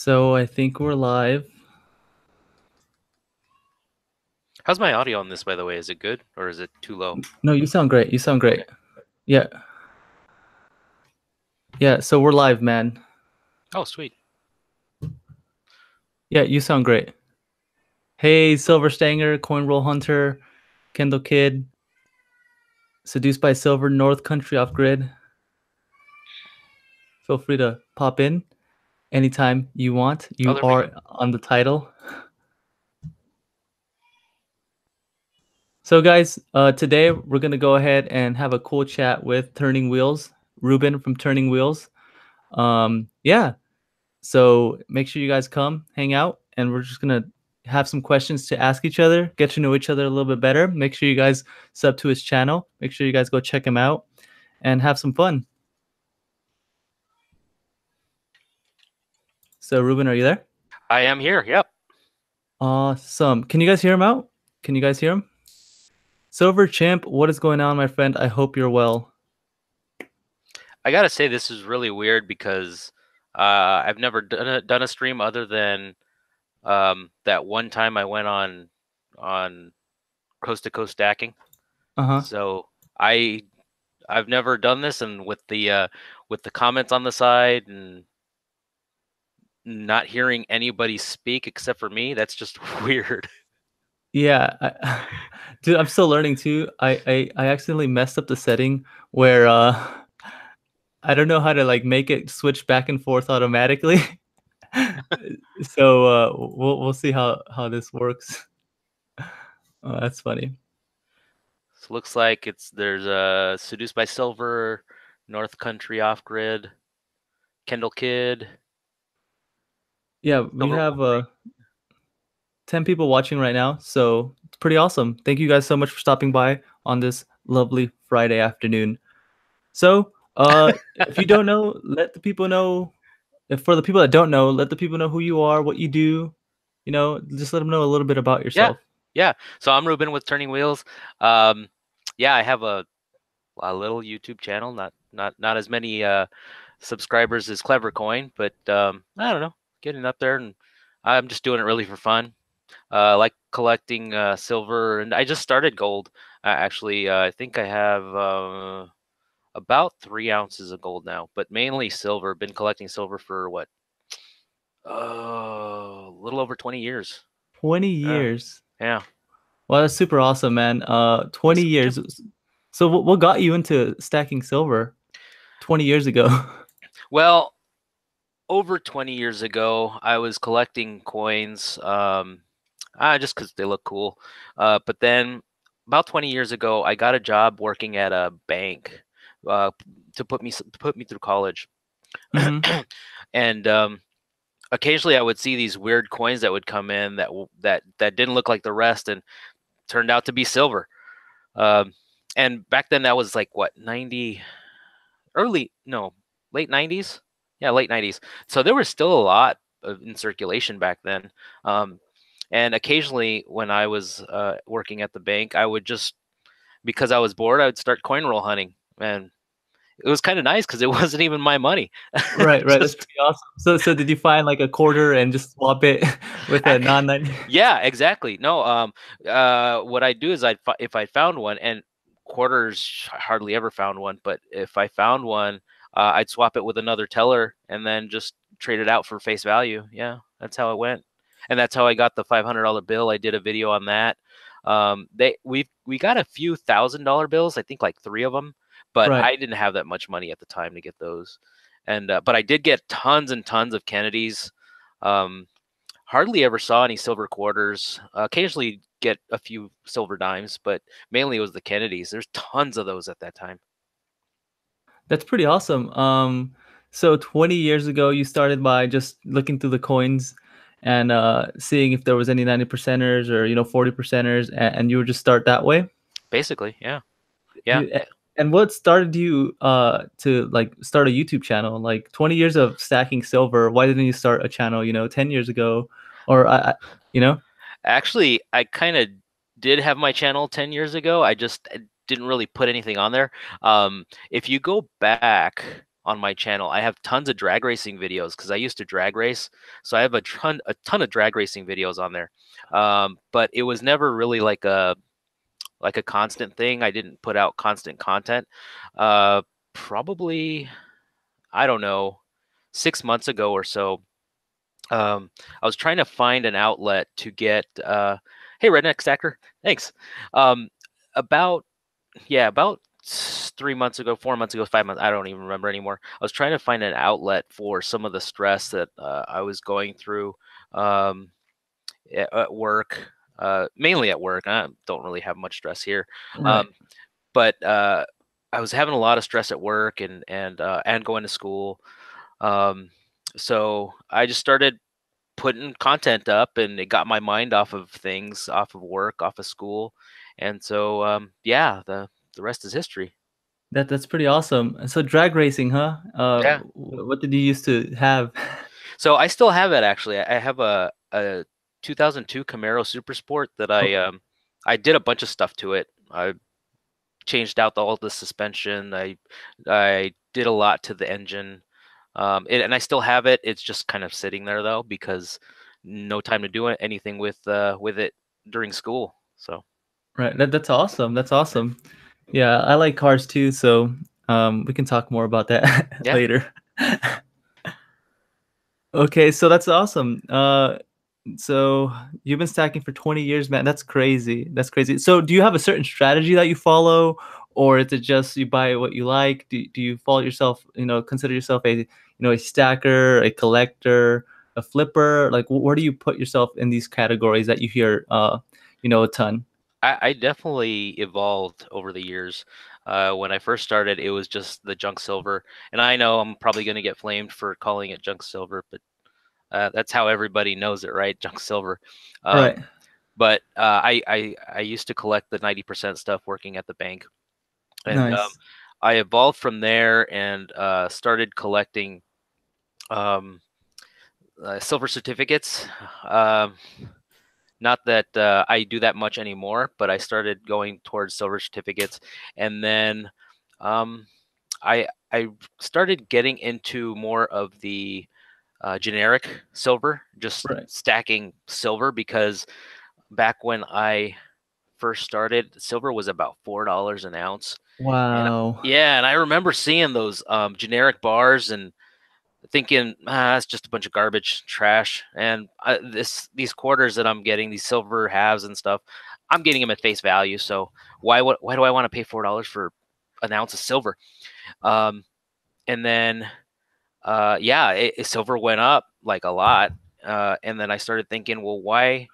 So I think we're live. How's my audio on this, by the way? Is it good or is it too low? No, you sound great. You sound Okay. great. Yeah. Yeah. So we're live, man. Oh, sweet. Yeah, you sound great. Hey, Silver Stanger, Coin Roll Hunter, Kendall Kid, Seduced by Silver, North Country Off Grid. Feel free to pop in anytime you want. Oh, You there we go. are on the title. So, guys, today we're gonna go ahead and have a cool chat with Turning Wheels, Ruben from Turning Wheels. Yeah, so make sure you guys come, hang out, and we're just gonna have some questions to ask each other, get to know each other a little bit better. Make sure you guys sub to his channel. Make sure you guys go check him out and have some fun. So, Ruben, are you there? I am here. Yep. Awesome. Can you guys hear him out? Can you guys hear him? Silver Chimp, what is going on, my friend? I hope you're well. I gotta say this is really weird because I've never done a stream other than that one time I went on coast to coast stacking. Uh-huh. So I I've never done this, and with the comments on the side and not hearing anybody speak except for me, that's just weird. Yeah, dude, I'm still learning too. I accidentally messed up the setting where I don't know how to like make it switch back and forth automatically. So we'll see how this works. Oh, that's funny. So looks like there's Seduced by Silver, North Country Off Grid, Kendall Kid, Yeah, we Silver have Wolverine. 10 people watching right now, so it's pretty awesome. Thank you guys so much for stopping by on this lovely Friday afternoon. So, if you don't know, let the people know. If for the people that don't know, let the people know who you are, what you do. You know, just let them know a little bit about Yeah, yourself. yeah. So I'm Ruben with Turning Wheels. Um, yeah, I have a little YouTube channel, not as many subscribers as Clever Coin, but I don't know, getting up there, and I'm just doing it really for fun. I like collecting silver, and I just started gold. Actually, I think I have about 3 ounces of gold now, but mainly silver. Been collecting silver for what? A little over 20 years. 20 Yeah, years. yeah. Well, that's super awesome, man. Thanks 20 so much. years. So what got you into stacking silver 20 years ago? Well, over 20 years ago, I was collecting coins, just because they look cool. But then about 20 years ago, I got a job working at a bank uh, to put me through college. Hmm. And occasionally, I would see these weird coins that would come in that didn't look like the rest and turned out to be silver. Um, and back then, that was like what 90 early no late 90s, yeah, late 90s. So there was still a lot in circulation back then. And occasionally when I was working at the bank, I would just, because I was bored, I would start coin roll hunting, and it was kind of nice because it wasn't even my money. Right, right. That's Just pretty awesome. So did you find like a quarter and just swap it with a ac- non-90? yeah, exactly. No, what I do is if I found one, and quarters I hardly ever found one, but if I found one, I'd swap it with another teller and then just trade it out for face value. Yeah, that's how it went, and that's how I got the $500 bill. I did a video on that. We got a few $1,000 bills, I think like three of them, but Right. I didn't have that much money at the time to get those. And but I did get tons and tons of Kennedys. Um, Hardly ever saw any silver quarters. Occasionally get a few silver dimes, but mainly it was the Kennedys. There's tons of those at that time. That's pretty awesome. So 20 years ago, you started by just looking through the coins and seeing if there was any 90 percenters or 40 percenters, and you would just start that way. Basically, yeah, yeah. Dude, and what started you to like start a YouTube channel? Like 20 years of stacking silver, why didn't you start a channel, 10 years ago? Or you know? Actually, I kind of did have my channel 10 years ago. I just didn't really put anything on there. If you go back, on my channel. I have tons of drag racing videos because I used to drag race, so I have a ton of drag racing videos on there. But it was never really like a constant thing. I didn't put out constant content. Uh, Probably, I don't know, 6 months ago or so. I was trying to find an outlet to get. Hey, Redneck Stacker, thanks. Um, about yeah, about 3 months ago, 4 months ago, 5 months. I don't even remember anymore. I was trying to find an outlet for some of the stress that I was going through um, at work, mainly at work. I don't really have much stress here, Right. um, but I was having a lot of stress at work and going to school. Um, so I just started putting content up, and it got my mind off of things, off of work, off of school, and so yeah, the rest is history. That's pretty awesome. So drag racing, huh? Yeah. What did you used to have? So I still have it actually. I have a 2002 Camaro Super Sport that Oh, I did a bunch of stuff to it. I changed out all the suspension. I did a lot to the engine. And I still have it. It's just kind of sitting there though because no time to do anything with it during school. So right. That's awesome. That's awesome. Yeah, I like cars too, so we can talk more about that yeah. later. Okay, so that's awesome. So you've been stacking for 20 years, man. That's crazy. That's crazy. So do you have a certain strategy that you follow, or is it just you buy what you like? Do you follow yourself, consider yourself a stacker, a collector, a flipper? Like where do you put yourself in these categories that you hear a ton? I definitely evolved over the years. When I first started, it was just the junk silver, and I know I'm probably going to get flamed for calling it junk silver, but that's how everybody knows it, right? Junk silver. Right. But I used to collect the 90% stuff working at the bank, and Nice. I evolved from there and started collecting um, silver certificates. Um, Not that I do that much anymore, but I started going towards silver certificates, and then um, I started getting into more of the generic silver, just Right. stacking silver because back when I first started, silver was about $4 an ounce, and Wow. yeah, and I remember seeing those generic bars and thinking, that's just a bunch of garbage, trash. And these quarters that I'm getting, these silver halves and stuff, I'm getting them at face value. So why do I want to pay $4 for an ounce of silver? Um, and then yeah, silver went up like a lot. And then I started thinking, well, why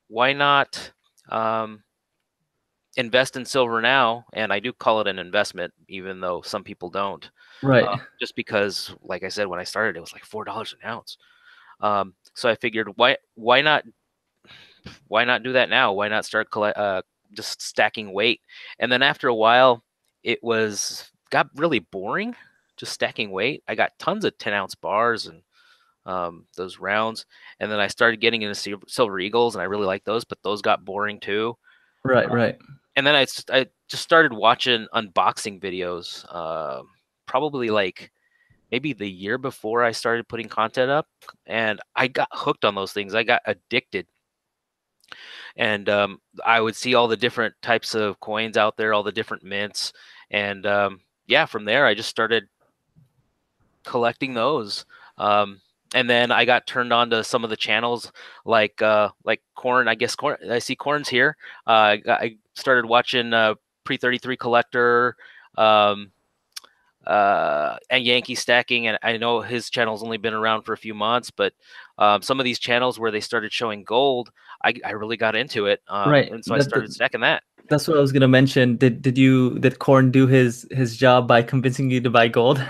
not um, invest in silver now? And I do call it an investment, even though some people don't. Right. Just because, like I said, when I started, it was like $4 an ounce. So I figured, why not do that now? Why not start just stacking weight? And then after a while, it got really boring, just stacking weight. I got tons of 10-ounce bars and those rounds, and then I started getting into silver eagles, and I really like those, but those got boring too. Right. Right. And then I just started watching unboxing videos, probably like maybe the year before I started putting content up, and I got hooked on those things. I got addicted, and I would see all the different types of coins out there, all the different mints, and yeah, from there I just started collecting those. Um, and then I got turned on to some of the channels like Corn. I guess Corn. I see Corn's here. I started watching Pre 33 Collector. Um, and Yankee Stacking, and I know his channel's only been around for a few months, but some of these channels where they started showing gold, I really got into it, Right. and so I started stacking that. That's what I was gonna mention. Did Corn do his job by convincing you to buy gold?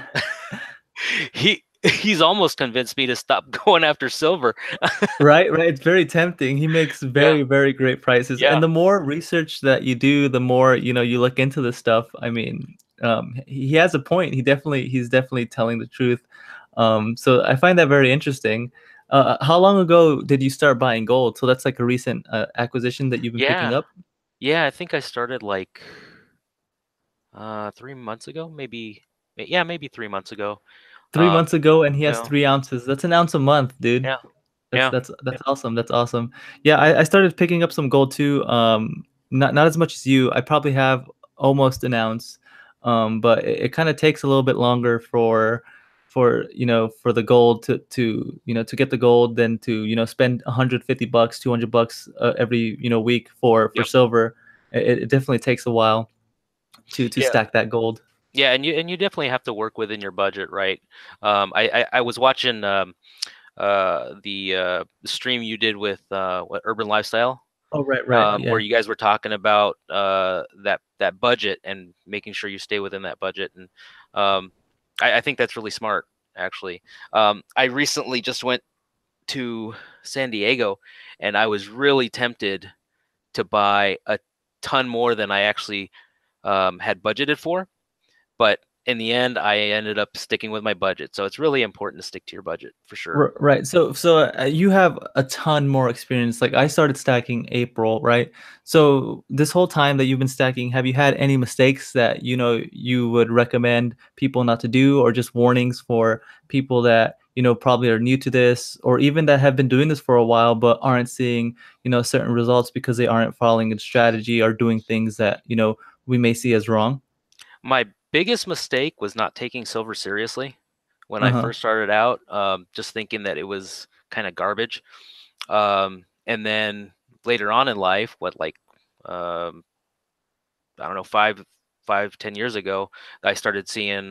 He's almost convinced me to stop going after silver. Right, right. It's very tempting. He makes Yeah, very, very great prices. yeah, And the more research that you do, the more, you look into this stuff. I mean, he has a point. He's definitely telling the truth. So I find that very interesting. How long ago did you start buying gold? So that's like a recent acquisition that you've been picking yeah, up? yeah. I think I started like 3 months ago, maybe. Yeah, maybe 3 months ago. 3 months ago, and he has Yeah, 3 ounces. That's an ounce a month, dude. yeah, That's yeah, that's that's awesome. That's awesome. Yeah, I started picking up some gold too. Not as much as you. I probably have almost an ounce. But it kind of takes a little bit longer for the gold to get the gold than to spend 150 bucks, 200 bucks every week for yep, silver. It definitely takes a while to yeah. stack that gold. Yeah, and you definitely have to work within your budget, right? I was watching the stream you did with what Urban Lifestyle, Oh, right, where yeah. you guys were talking about that budget and making sure you stay within that budget, and I think that's really smart, actually. I recently just went to San Diego, and I was really tempted to buy a ton more than I actually had budgeted for. But in the end, I ended up sticking with my budget. So it's really important to stick to your budget for sure. Right. So you have a ton more experience. Like I started stacking April, right? So this whole time that you've been stacking, have you had any mistakes that you would recommend people not to do, or just warnings for people that probably are new to this, or even that have been doing this for a while but aren't seeing certain results because they aren't following a strategy or doing things that we may see as wrong? My biggest mistake was not taking silver seriously when I Uh-huh. first started out, just thinking that it was kind of garbage. And then later on in life, um, I don't know, 10 years ago, I started seeing,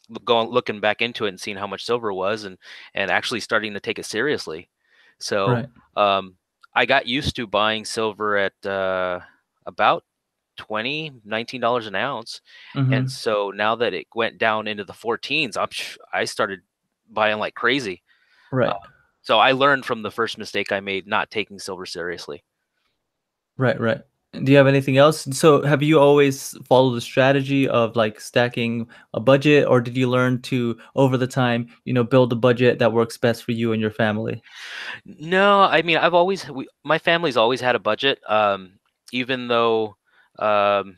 looking back into it and seeing how much silver was, and actually starting to take it seriously. So Right. um, I got used to buying silver at about $19 an ounce, and Mm-hmm. so now that it went down into the 14s, I started buying like crazy. Uh, Right. so I learned from the first mistake I made, not taking silver seriously. Right, right. Do you have anything else? So, have you always followed the strategy of like stacking a budget, or did you learn to, over the time, build a budget that works best for you and your family? No, I mean, my family's always had a budget. Even though um,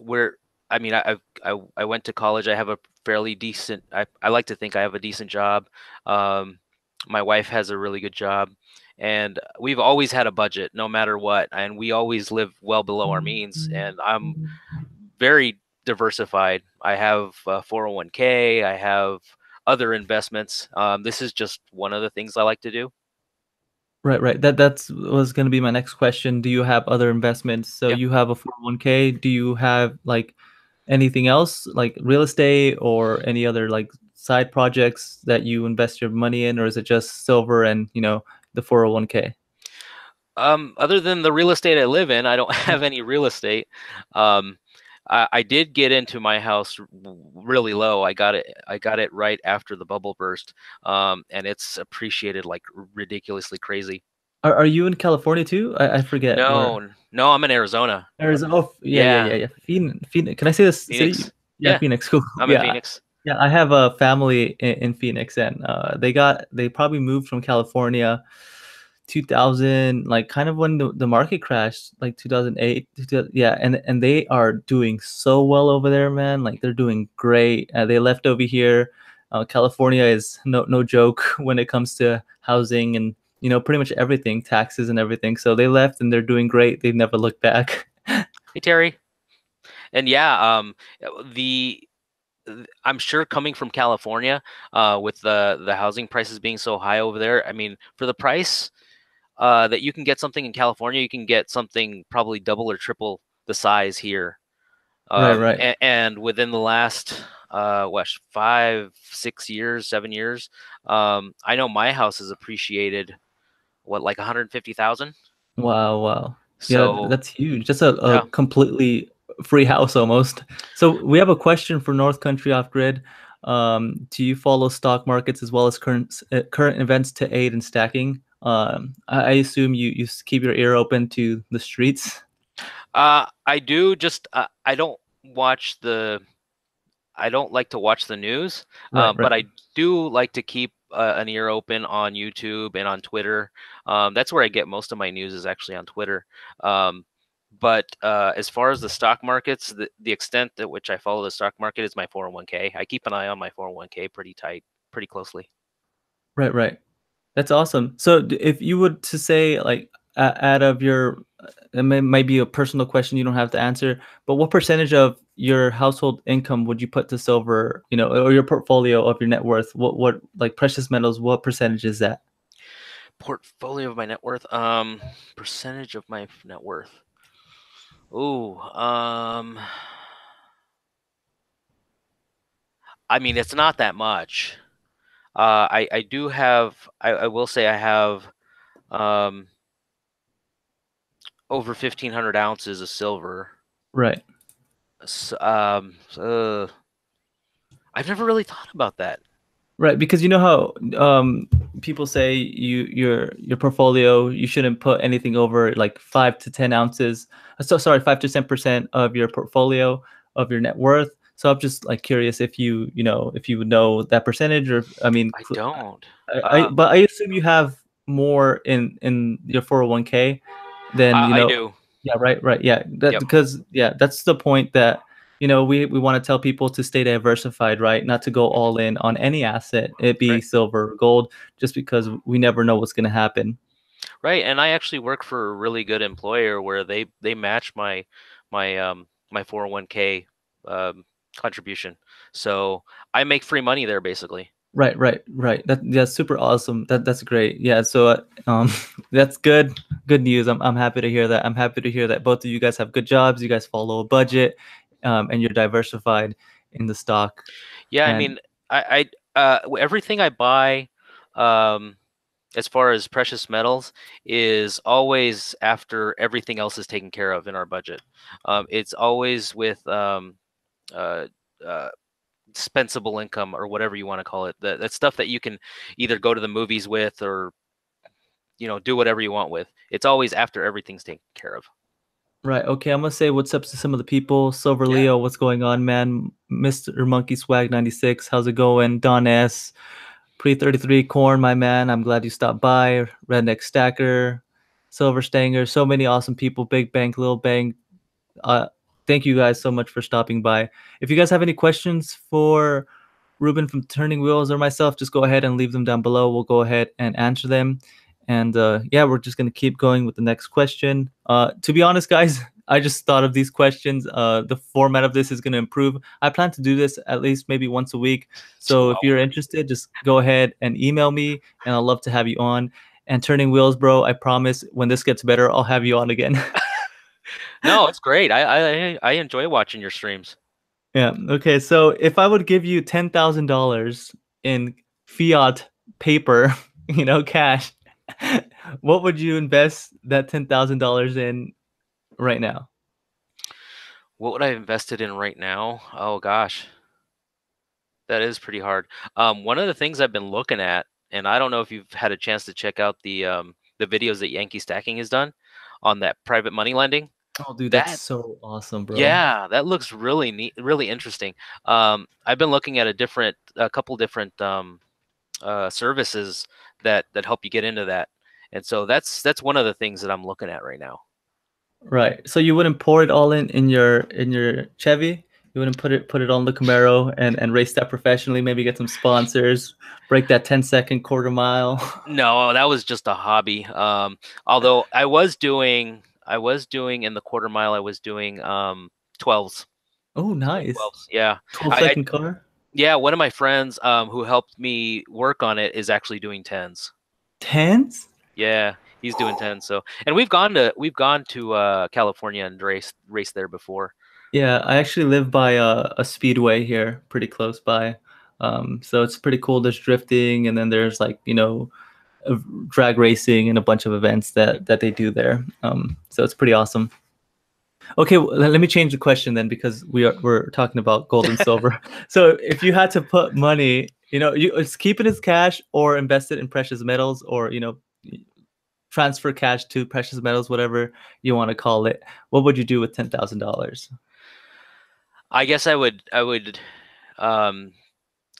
we're, I mean, I went to college. I have a fairly decent. I like to think I have a decent job. Um, my wife has a really good job, and we've always had a budget, no matter what. And we always live well below our means. And I'm very diversified. I have 401k. I have other investments. This is just one of the things I like to do. Right, right. That's was going to be my next question. Do you have other investments? So Yeah. you have a 401k. Do you have like anything else, like real estate or any other like side projects that you invest your money in, or is it just silver and the 401k? Other than the real estate I live in, I don't have any real estate. Um, I did get into my house really low. I got it right after the bubble burst, and it's appreciated like ridiculously crazy. Are you in California too? I forget where. No, I'm in Arizona. Arizona. Oh, yeah, yeah, Yeah, yeah, yeah. Phoenix. Can I say this city? Phoenix. Yeah, Yeah, Phoenix. Cool. I'm in Yeah, Phoenix. yeah. I have a family in Phoenix, and they probably moved from California, 2000, like kind of when the market crashed, like 2008. Yeah, and they are doing so well over there, man. Like they're doing great. They left over here. California is no joke when it comes to housing and pretty much everything, taxes and everything. So they left and they're doing great. They've never looked back. Hey Terry. And yeah, the I'm sure coming from California, with the housing prices being so high over there. I mean, for the price that you can get something in California, you can get something probably double or triple the size here. Right, right. And within the last 5, 6 years, 7 years, I know my house has appreciated what, like 150,000. Wow, wow. Yeah, So that's huge. That's a yeah. completely free house almost. So we have a question for North Country Off Grid. Do you follow stock markets as well as current events to aid in stacking? I assume you keep your ear open to the streets. I do, just I don't like to watch the news, Right, but right. I do like to keep an ear open on YouTube and on Twitter. That's where I get most of my news, is actually on Twitter. Um, But as far as the stock markets, the extent at which I follow the stock market is my 401k. I keep an eye on my 401k pretty tight, pretty closely. Right, right. That's awesome. So if you would to say like out of your, it might be a personal question you don't have to answer, but what percentage of your household income would you put to silver, or your portfolio of your net worth? What like precious metals, what percentage is that? Portfolio of my net worth, percentage of my net worth. Ooh, I mean, it's not that much. I do have. I will say I have um over 1,500 ounces of silver. Right. I've never really thought about that. Right, because you know how people say your portfolio you shouldn't put anything over like 5 to 10 ounces. So sorry, 5 to 10% of your portfolio of your net worth. So I'm just like curious if if you would know that percentage, or I mean, I don't. but I assume you have more in your 401k than I do. yeah, right, right, yeah, that Yep. because yeah, that's the point that we want to tell people to stay diversified, right? Not to go Mhm. all in on any asset, it be Right. silver or gold, just because we never know what's going to happen. Right. And I actually work for a really good employer where they match my 401k contribution. So I make free money there basically. Right, right, right. That's super awesome. That's great. Yeah. So that's good news. I'm happy to hear that. I'm happy to hear that both of you guys have good jobs. You guys follow a budget, and you're diversified in the stock. Yeah, I And mean, everything I buy, um, as far as precious metals, is always after everything else is taken care of in our budget. It's always with uh, uh, dispensable income or whatever you want to call it. That stuff that you can either go to the movies with or do whatever you want with. It's always after everything's taken care of. right, okay, I'm gonna say what's up to some of the people. Silver Yeah. Leo, what's going on, man? Mr. Monkey Swag 96, how's it going? Don S, Pre 33 Corn, my man. I'm glad you stopped by. Redneck Stacker, Silver Stanger, so many awesome people. Big Bank, Little Bank. Uh, thank you guys so much for stopping by. If you guys have any questions for Ruben from Turning Wheels or myself, just go ahead and leave them down below. We'll go ahead and answer them. And yeah, we're just gonna keep going with the next question. To be honest, guys, I just thought of these questions. The format of this is gonna improve. I plan to do this at least maybe once a week. So if Wow. you're interested, just go ahead and email me, and I'd love to have you on. And Turning Wheels, bro, I promise when this gets better, I'll have you on again. No, it's great. I enjoy watching your streams. Yeah. Okay. So if I would give you $10,000 in fiat paper, cash, what would you invest that $10,000 in right now? What would I have invested in right now? Oh gosh, that is pretty hard. One of the things I've been looking at, and I don't know if you've had a chance to check out the videos that Yankee Stacking has done on that private money lending. Oh, dude, that's That so awesome, bro. Yeah, that looks really neat, really interesting. I've been looking at a couple different services that help you get into that, and so that's one of the things that I'm looking at right now. Right. So you wouldn't pour it all in your Chevy? You wouldn't put it on the Camaro and race that professionally, maybe get some sponsors, break that 10-second quarter mile. No, that was just a hobby. Although I was doing in the quarter mile, I was doing 12s. Oh, I was doing nice. 12s. Yeah. 12 I second car? yeah, one of my friends who helped me work on it is actually doing 10s. Tens? Yeah, he's doing 10s. So, and we've gone to California and raced there before. Yeah, I actually live by a speedway here, pretty close by. So it's pretty cool. There's drifting, and then there's like drag racing and a bunch of events that they do there. So it's pretty awesome. Okay, let me change the question then, because we're talking about gold and silver. So if you had to put money, it's keep it as cash or invest it in precious metals, or transfer cash to precious metals, whatever you want to call it. What would you do with $10,000? I guess I would um,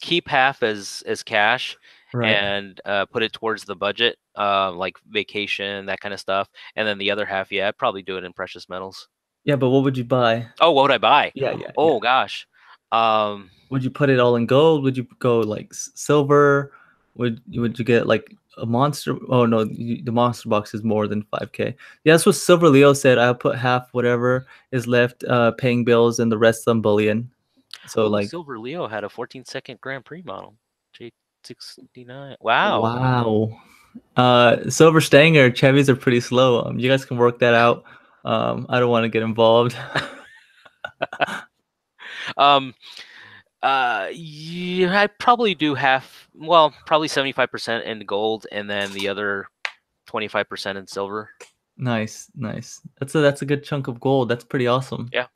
keep half as cash Right. and put it towards the budget, like vacation, that kind of stuff. And then the other half, yeah, I'd probably do it in precious metals. Yeah, but what would you buy? Oh, what would I buy? Yeah, yeah, yeah. Oh gosh. Um, Would you put it all in gold? Would you go like silver? Would you get like a monster? Oh no, the monster box is more than 5K. Yeah, that's what Silver Leo said. I'll put half whatever is left paying bills and the rest on bullion. So oh, like Silver Leo had a 14-second Grand Prix model. J69. Wow. wow. Silver Stanger Chevys are pretty slow. You guys can work that out. I don't want to get involved. Um, yeah, I probably do half. Well, probably 75% in gold, and then the other 25% in silver. Nice, nice. That's a good chunk of gold. That's pretty awesome. Yeah.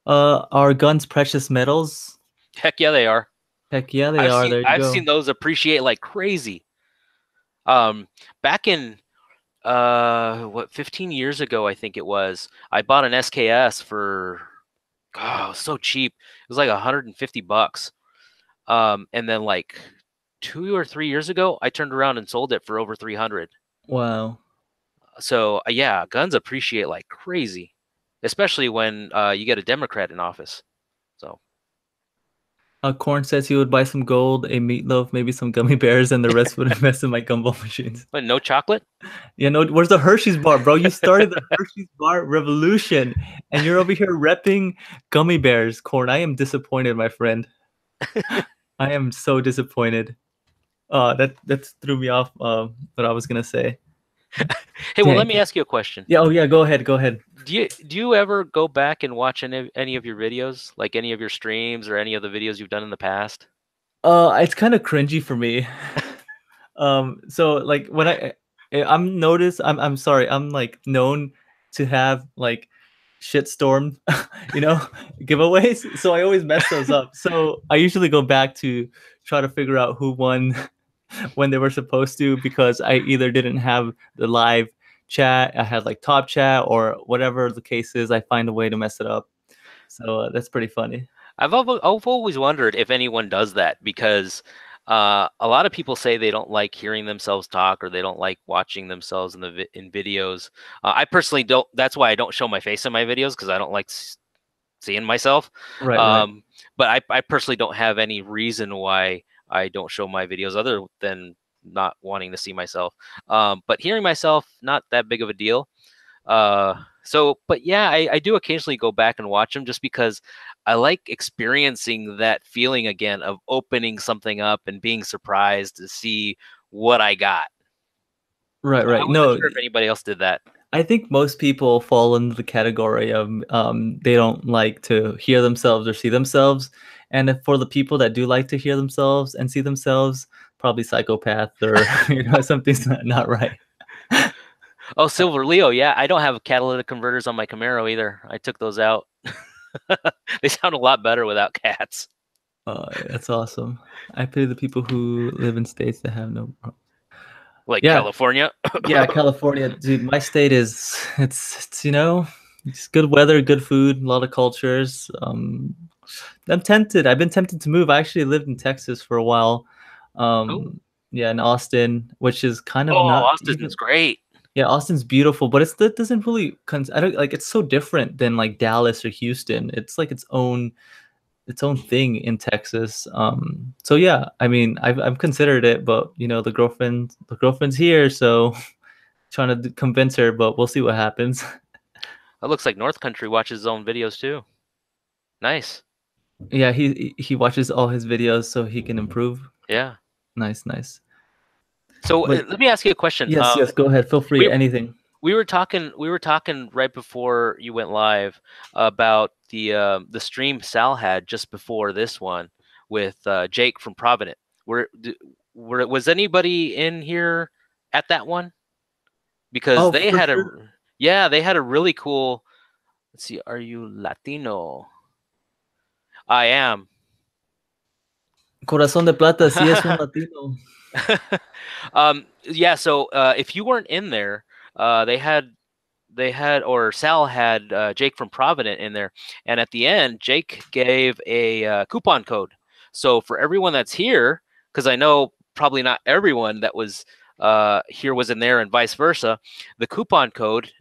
Are guns precious metals? Heck yeah, they are. Heck yeah, they are. There you I've seen go. those appreciate like crazy. Back in what 15 years ago, I think it was, I bought an SKS for, oh, it was so cheap. It was like $150. And then like 2 or 3 years ago, I turned around and sold it for over 300. Wow. So yeah, guns appreciate like crazy, especially when you get a Democrat in office. So Corn says he would buy some gold, a meatloaf, maybe some gummy bears, and the rest would invest in my gumball machines. but no chocolate. You know, where's the Hershey's bar, bro? You started the Hershey's bar revolution, and you're over here repping gummy bears. Corn, I am disappointed, my friend. I am so disappointed. That threw me off. What I was gonna say. Hey, well, let Dang. me ask you a question. Yeah. Oh yeah. Go ahead. Go ahead. Do you ever go back and watch any of your videos, like any of your streams or any of the videos you've done in the past? It's kind of cringy for me. So like when I'm noticed, I'm sorry, I'm like known to have like shitstorm, you know, giveaways. So I always mess those up. So I usually go back to try to figure out who won when they were supposed to because I either didn't have the live chat, I had like top chat or whatever the case is. I find a way to mess it up. So that's pretty funny. I've always wondered if anyone does that because a lot of people say they don't like hearing themselves talk or they don't like watching themselves in videos. I personally don't. That's why I don't show my face in my videos because I don't like seeing myself. Right, right. Um, but I personally don't have any reason why I don't show my videos other than not wanting to see myself. But hearing myself, not that big of a deal. But yeah, I do occasionally go back and watch them just because I like experiencing that feeling again of opening something up and being surprised to see what I got. Right, I right. wasn't No, sure if anybody else did that. I think most people fall into the category of they don't like to hear themselves or see themselves. And if for the people that do like to hear themselves and see themselves, probably psychopath or something's not right. Oh, Silver Leo, yeah, I don't have catalytic converters on my Camaro either. I took those out. They sound a lot better without cats. That's awesome. I pity the people who live in states that have no. Like Yeah, California. yeah, California, dude. My state is it's it's good weather, good food, a lot of cultures. I'm tempted. I've been tempted to move. I actually lived in Texas for a while. Oh, Um, yeah, in Austin, which is kind of oh, not Austin's even. great. Yeah, Austin's beautiful, but it doesn't really. I don't like. It's so different than like Dallas or Houston. It's like its own thing in Texas. So yeah, I mean, I've considered it, but the girlfriend's here, so trying to convince her, but we'll see what happens. It looks like North Country watches his own videos too. Nice. Yeah, he watches all his videos so he can improve. Yeah. Nice, nice. So But let me ask you a question. yes, yes, go ahead. Feel free. We Anything. we were talking right before you went live about the stream Sal had just before this one with Jake from Provident. Was anybody in here at that one? Because Oh, they for had sure. they had a really cool. Let's see. Are you Latino? I am. Corazón de plata, sí es un latino. Yeah. So if you weren't in there, they had or Sal had Jake from Provident in there, and at the end, Jake gave a coupon code. So for everyone that's here, because I know probably not everyone that was here was in there, and vice versa. The coupon code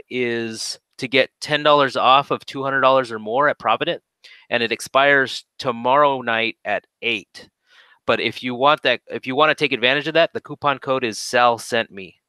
is to get $10 off of $200 or more at Provident, and it expires tomorrow night at 8. But if you want to take advantage of that, the coupon code is Sal sent me.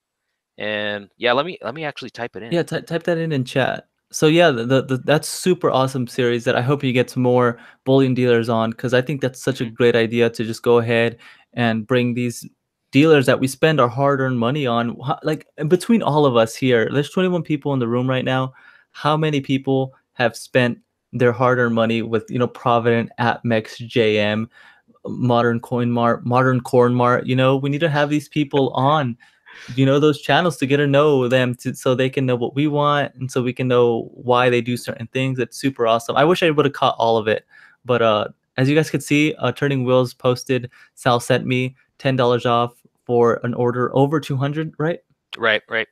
And yeah, let me actually type it in. Yeah, type that in chat. So yeah, that's super awesome series that I hope you get some more bullion dealers on, because I think that's such a Mhm. great idea to just go ahead and bring these dealers that we spend our hard-earned money on. Like between all of us here, there's 21 people in the room right now. How many people have spent their hard-earned money with, Provident, AppMex, JM, Modern Coin Mart, Modern Corn Mart? We need to have these people on, those channels, to get to know them, so they can know what we want, and so we can know why they do certain things. It's super awesome. I wish I would have caught all of it, but as you guys could see, Turning Wheels posted, Sal sent me $10 off for an order over 200, right? Right, right.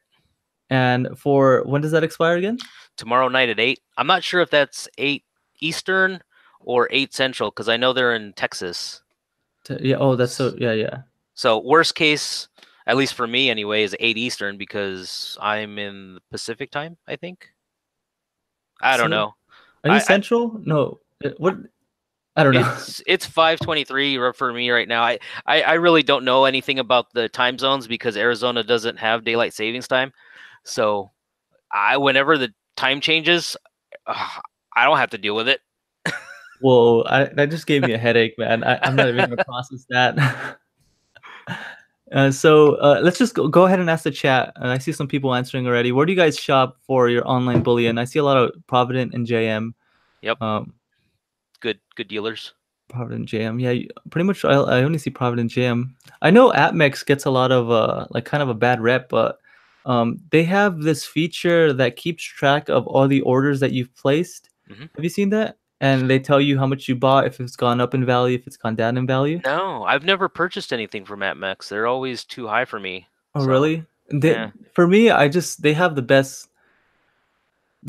And for when does that expire again? Tomorrow night at 8. I'm not sure if that's 8 Eastern or 8 Central, because I know they're in Texas. Yeah. Oh, that's so. Yeah, yeah. So worst case, at least for me anyway, is 8 Eastern because I'm in the Pacific time, I think. I don't So know. are you I Central? No. What? I don't know. it's 5:23 for me right now. I really don't know anything about the time zones because Arizona doesn't have daylight savings time. So I whenever the time changes, uh, I don't have to deal with it. Whoa, that just gave me a headache, man. I'm not even gonna process that. So let's just go ahead and ask the chat. I see some people answering already. Where do you guys shop for your online bullion? I see a lot of Provident and JM. Yep, Um, good dealers. Provident JM. Yeah, pretty much. I only see Provident JM. I know AppMex gets a lot of like kind of a bad rep, but they have this feature that keeps track of all the orders that you've placed. Hmm. Have you seen that? And they tell you how much you bought, if it's gone up in value, if it's gone down in value. No, I've never purchased anything from AppMex. They're always too high for me. Oh, So really? yeah. For me, they have the best,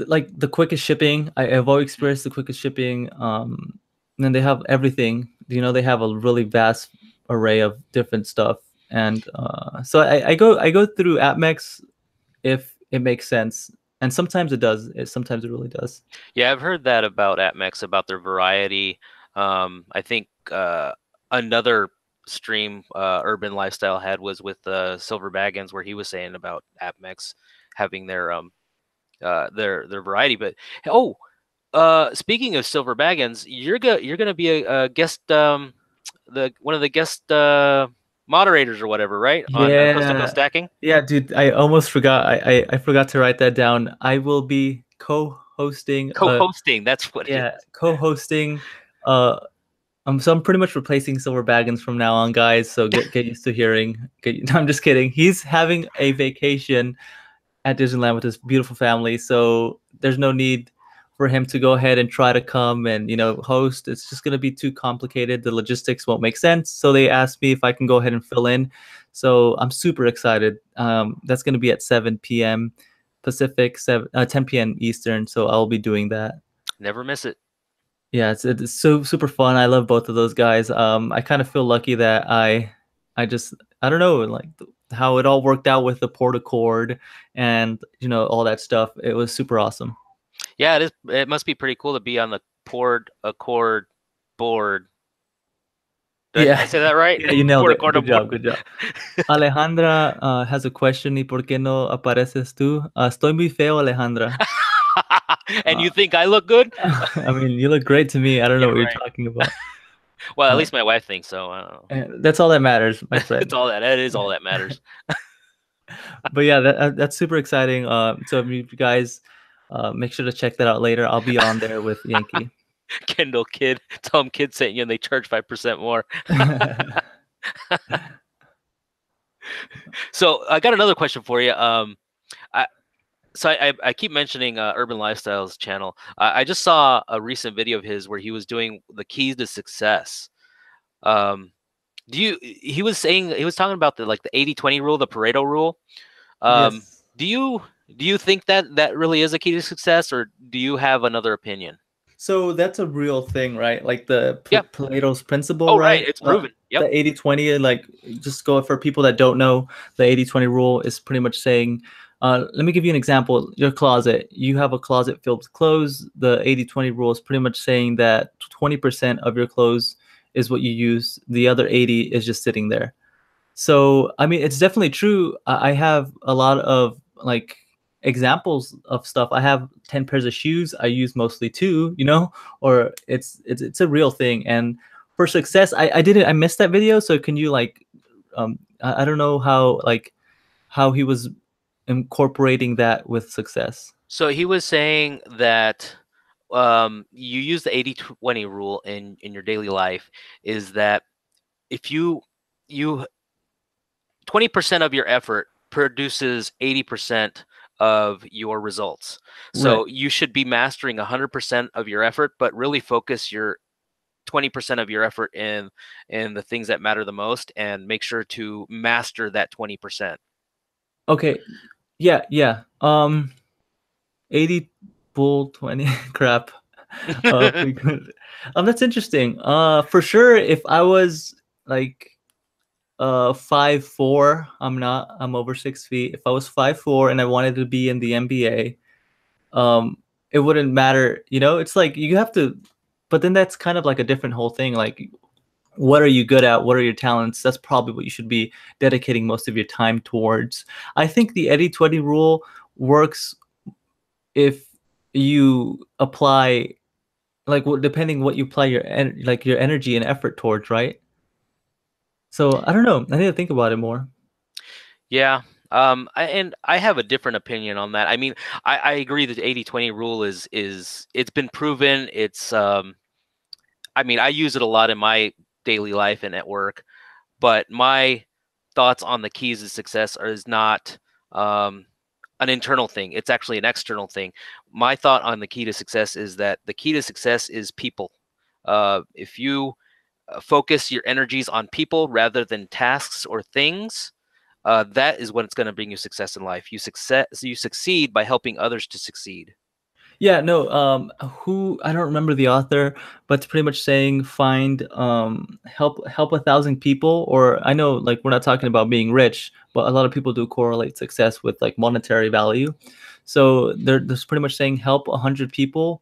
like the quickest shipping. I've always experienced the quickest shipping. And then they have everything. They have a really vast array of different stuff. And so I go through AppMex if it makes sense, and sometimes it does. Sometimes it really does. Yeah, I've heard that about AppMex, about their variety. I think another stream Urban Lifestyle had was with Silver Baggins, where he was saying about AppMex having their variety. But oh, speaking of Silver Baggins, you're gonna be a guest, the one of the guest moderators or whatever, right? On Coast to Coast Yeah, Stacking, yeah, dude. I almost forgot. I forgot to write that down. I will be co-hosting. co-hosting. That's what it Yeah, is. co-hosting. Uh, so I'm pretty much replacing Silver Baggins from now on, guys. So get used to hearing. No, I'm just kidding. He's having a vacation at Disneyland with his beautiful family, so there's no need for him to go ahead and try to come and host. It's just gonna be too complicated. The logistics won't make sense. So they asked me if I can go ahead and fill in. So I'm super excited. That's gonna be at 7 p.m. Pacific, 10 p.m. Eastern. So I'll be doing that. Never miss it. Yeah, it's so super fun. I love both of those guys. I kind of feel lucky that I just, I don't know, like how it all worked out with the port accord and all that stuff. It was super awesome. Yeah, it is. It must be pretty cool to be on the Port Accord board. Did I Yeah, say that right? yeah, you nailed Port it. Accord Good board. job, good job. Alejandra has a question. ¿Y por qué no apareces tú? Estoy muy feo, Alejandra. And Uh, you think I look good? I mean, you look great to me. I don't know Yeah, what you're right. talking about. Well, at Uh, least my wife thinks so. I don't know. that's all that matters, my It's friend. all that. That is all that matters. But yeah, that's super exciting. So if you guys make sure to check that out later. I'll be on there with Yankee. Kendall Kid, tell them Kid sent you, and they charge 5% more. So I got another question for you. I I keep mentioning Urban Lifestyles channel. I just saw a recent video of his where he was doing the keys to success. Um, do you? He was talking about the 80-20 rule, the Pareto rule. Um, Yes. do you think that really is a key to success, or do you have another opinion? So that's a real thing, right? Like the Yeah. Plato's principle, Oh, right. right? It's proven. Yep. The 80/20, like just go for people that don't know, the 80/20 rule is pretty much saying, let me give you an example. Your closet, you have a closet filled with clothes. The 80/20 rule is pretty much saying that 20% of your clothes is what you use. The other 80 is just sitting there. So, I mean, it's definitely true. I have a lot of like examples of stuff. I have 10 pairs of shoes. I use mostly two, or it's a real thing. And for success, I missed that video. So can you like I don't know how he was incorporating that with success. So he was saying that you use the 80/20 rule in your daily life is that if you 20% of your effort produces 80% of your results. Right. So you should be mastering 100% of your effort, but really focus your 20% of your effort in the things that matter the most and make sure to master that 20%. Okay. Yeah, yeah. 80 bull 20 crap. Pretty good. That's interesting. For sure, if I was like 5'4", I'm not. I'm over 6 feet. If I was 5'4" and I wanted to be in the NBA, um, it wouldn't matter. It's like you have to. But then that's kind of like a different whole thing. Like, what are you good at? What are your talents? That's probably what you should be dedicating most of your time towards. I think the 80/20 rule works if you apply like depending what you apply like your energy and effort towards, right? So I don't know. I need to think about it more. Yeah. And I have a different opinion on that. I mean, I agree that the 80/20 rule is it's been proven. I mean, I use it a lot in my daily life and at work, but my thoughts on the keys to success is not um, an internal thing. It's actually an external thing. My thought on the key to success is that the key to success is people. If you focus your energies on people rather than tasks or things, that is when it's going to bring you success in life. You succeed by helping others to succeed. Yeah, no, who I don't remember the author, but it's pretty much saying find help 1,000 people, or I know like we're not talking about being rich, but a lot of people do correlate success with like monetary value. So there's pretty much saying help 100 people,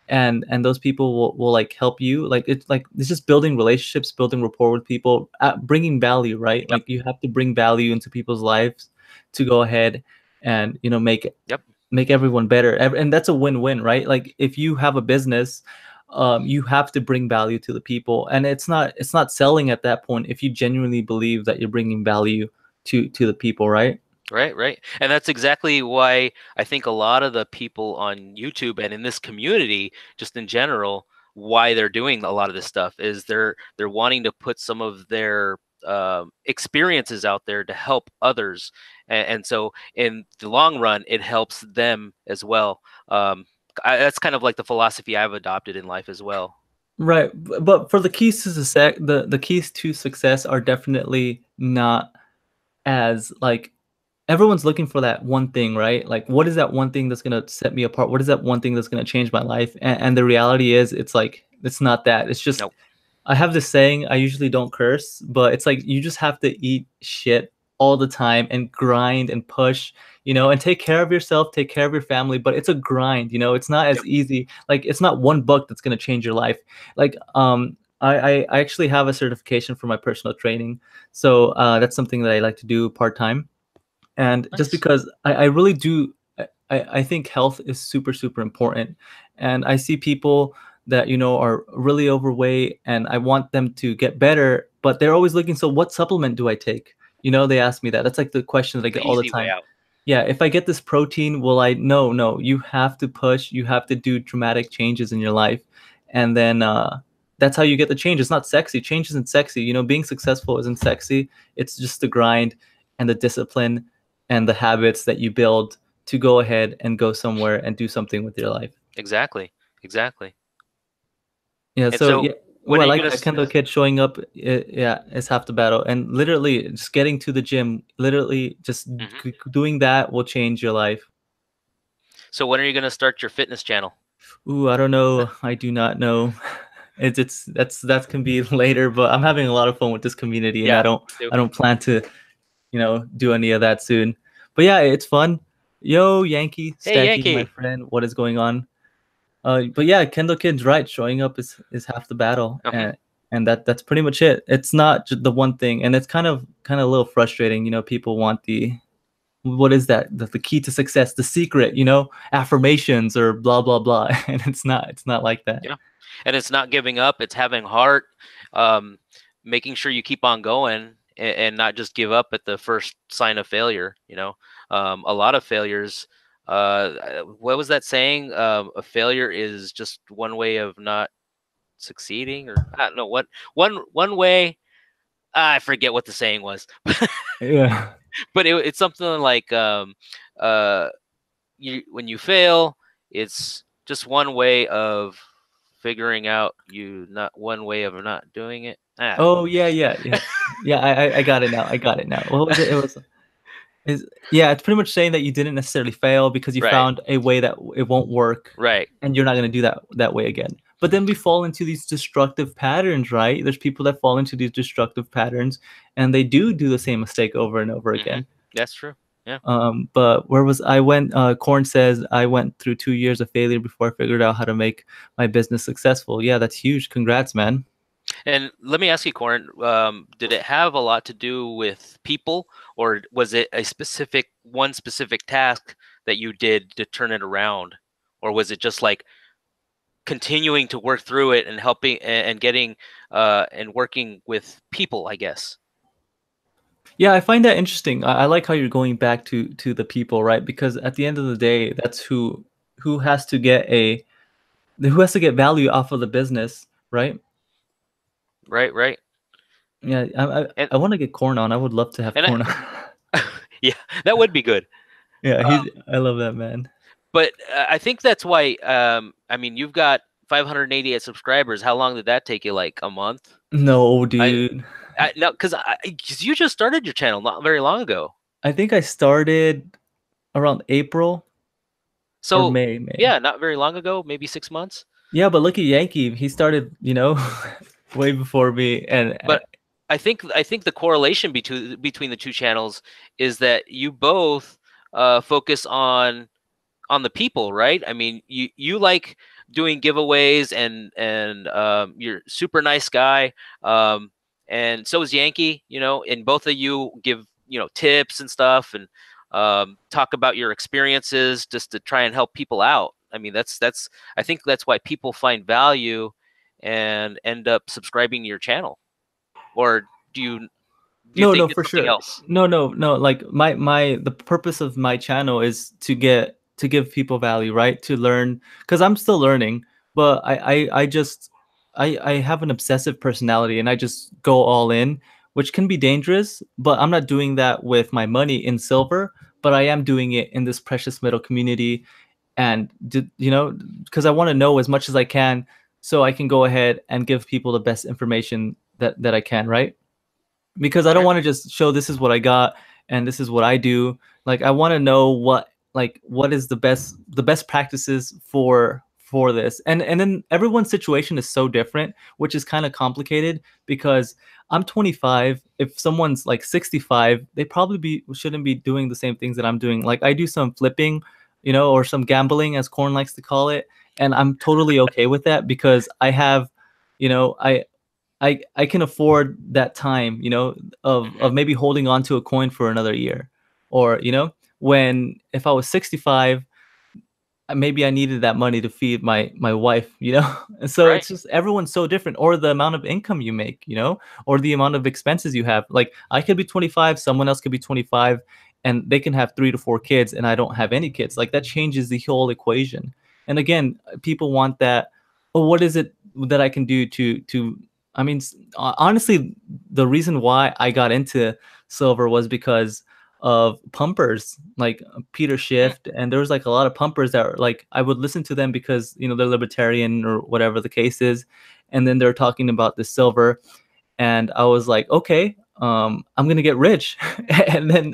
and those people will like help you. It's just building relationships, building rapport with people, bringing value, right? Yep. Like you have to bring value into people's lives to go ahead and Yep. make everyone better. And that's a win-win, right? Like if you have a business, you have to bring value to the people, and it's not selling at that point if you genuinely believe that you're bringing value to the people, right? Right, right. And that's exactly why I think a lot of the people on YouTube and in this community, just in general, why they're doing a lot of this stuff is they're wanting to put some of their experiences out there to help others, and so in the long run, it helps them as well. That's kind of like the philosophy I've adopted in life as well. Right. But for the keys to success, the keys to success are definitely not as like everyone's looking for that one thing, right? Like, what is that one thing that's gonna set me apart? What is that one thing that's gonna change my life? And the reality is, it's like it's not that. It's just Nope. I have this saying. I usually don't curse, but it's like you just have to eat shit all the time and grind and push, and take care of yourself, take care of your family. But it's a grind. It's not as Yep. easy. Like it's not one book that's gonna change your life. Like I actually have a certification for my personal training, so that's something that I like to do part time. And just Nice. because I really do, I think health is super, super important. And I see people that, are really overweight and I want them to get better, but they're always looking, so what supplement do I take? They ask me that. That's like the question that I The get all the easy way time. out. Yeah, if I get this protein, will I? No, no. You have to push. You have to do dramatic changes in your life, and then that's how you get the change. It's not sexy. Change isn't sexy. Being successful isn't sexy. It's just the grind and the discipline and the habits that you build to go ahead and go somewhere and do something with your life. Exactly. Exactly. Yeah. And So so yeah. Oh, when I are you like gonna? that kind of kid showing up. Yeah, it's half the battle. And literally, just getting to the gym, literally just Mhm. doing that will change your life. So when are you gonna start your fitness channel? Ooh, I don't know. I do not know. It's that can be later, but I'm having a lot of fun with this community, and Yeah. I don't plan to do any of that soon. But yeah, it's fun. Yo, Yankee, Hey, Stanky, my Yankee. friend, what is going on? But yeah, Kendall Kid's right. Showing up is half the battle, Uh-huh. and that's pretty much it. It's not just the one thing, and it's kind of a little frustrating. People want the what is that? The key to success, the secret, affirmations or blah blah blah, and it's not like that. Yeah. And it's not giving up, it's having heart, um, making sure you keep on going and not just give up at the first sign of failure, you know. A lot of failures, what was that saying? A failure is just one way of not succeeding, or I don't know what one way. I forget what the saying was. Yeah. But it's something like uh you when you fail, it's just one way of figuring out you not one way of not doing it. Ah. Oh yeah, yeah, yeah, yeah. I got it now. I got it now. What was it? It was is yeah. It's pretty much saying that you didn't necessarily fail because you Right. found a way that it won't work, Right. and you're not going to do that way again. But then we fall into these destructive patterns, right? There's people that fall into these destructive patterns, and they do the same mistake over and over Hmm. again. That's true. Yeah. But where was I went? Corn says I went through 2 years of failure before I figured out how to make my business successful. Yeah, that's huge. Congrats, man. And let me ask you, Corin, did it have a lot to do with people, or was it a one specific task that you did to turn it around, or was it just like continuing to work through it and helping and getting and working with people, I guess? Yeah, I find that interesting. I like how you're going back to the people, right? Because at the end of the day, that's who has to get a who has to get value off of the business, right? Right. Right. Yeah, I And I want to get Corn on. I would love to have and Corn on. yeah, that would be good. Yeah, Um, I love that man. but I think that's why. I mean, you've got 588 subscribers. How long did that take you? Like a month? No, I, dude. no, because you just started your channel not very long ago. I think I started around April or So May. yeah, not very long ago, maybe 6 months. Yeah, but look at Yankee. He started, way before me, and But I think the correlation between the two channels is that you both focus on the people, right? I mean, you like doing giveaways and you're super nice guy, um, and so is Yankee. And both of you give tips and stuff, and talk about your experiences just to try and help people out. I mean, that's I think that's why people find value and end up subscribing to your channel. Or do you no, think no, it's for something sure. else? No, no, no. Like the purpose of my channel is to give people value, right? To learn, because I'm still learning, but I just I have an obsessive personality, and I just go all in, which can be dangerous. But I'm not doing that with my money in silver, but I am doing it in this precious metal community, and because I want to know as much as I can, so I can go ahead and give people the best information that I can, right? Because I don't Okay. want to just show this is what I got and this is what I do. Like I want to know what is the best practices for this. And then everyone's situation is so different, which is kind of complicated because I'm 25. If someone's like 65, they probably be shouldn't be doing the same things that I'm doing. Like I do some flipping, or some gambling as Corn likes to call it, and I'm totally okay with that because I have, you know, I can afford that time, Hmm. of maybe holding on to a coin for another year, or when if I was 65, maybe I needed that money to feed my wife, and so Right. it's just everyone's so different, or the amount of income you make, or the amount of expenses you have. Like I could be 25, someone else could be 25, and they can have 3 to 4 kids, and I don't have any kids. Like that changes the whole equation. And again, people want that. Oh, what is it that I can do to? I mean, honestly, the reason why I got into silver was because of pumpers like Peter Mm. Schiff, and there was like a lot of pumpers that were like I would listen to them because they're libertarian or whatever the case is, and then they're talking about the silver, and I was like, okay, I'm gonna get rich, and then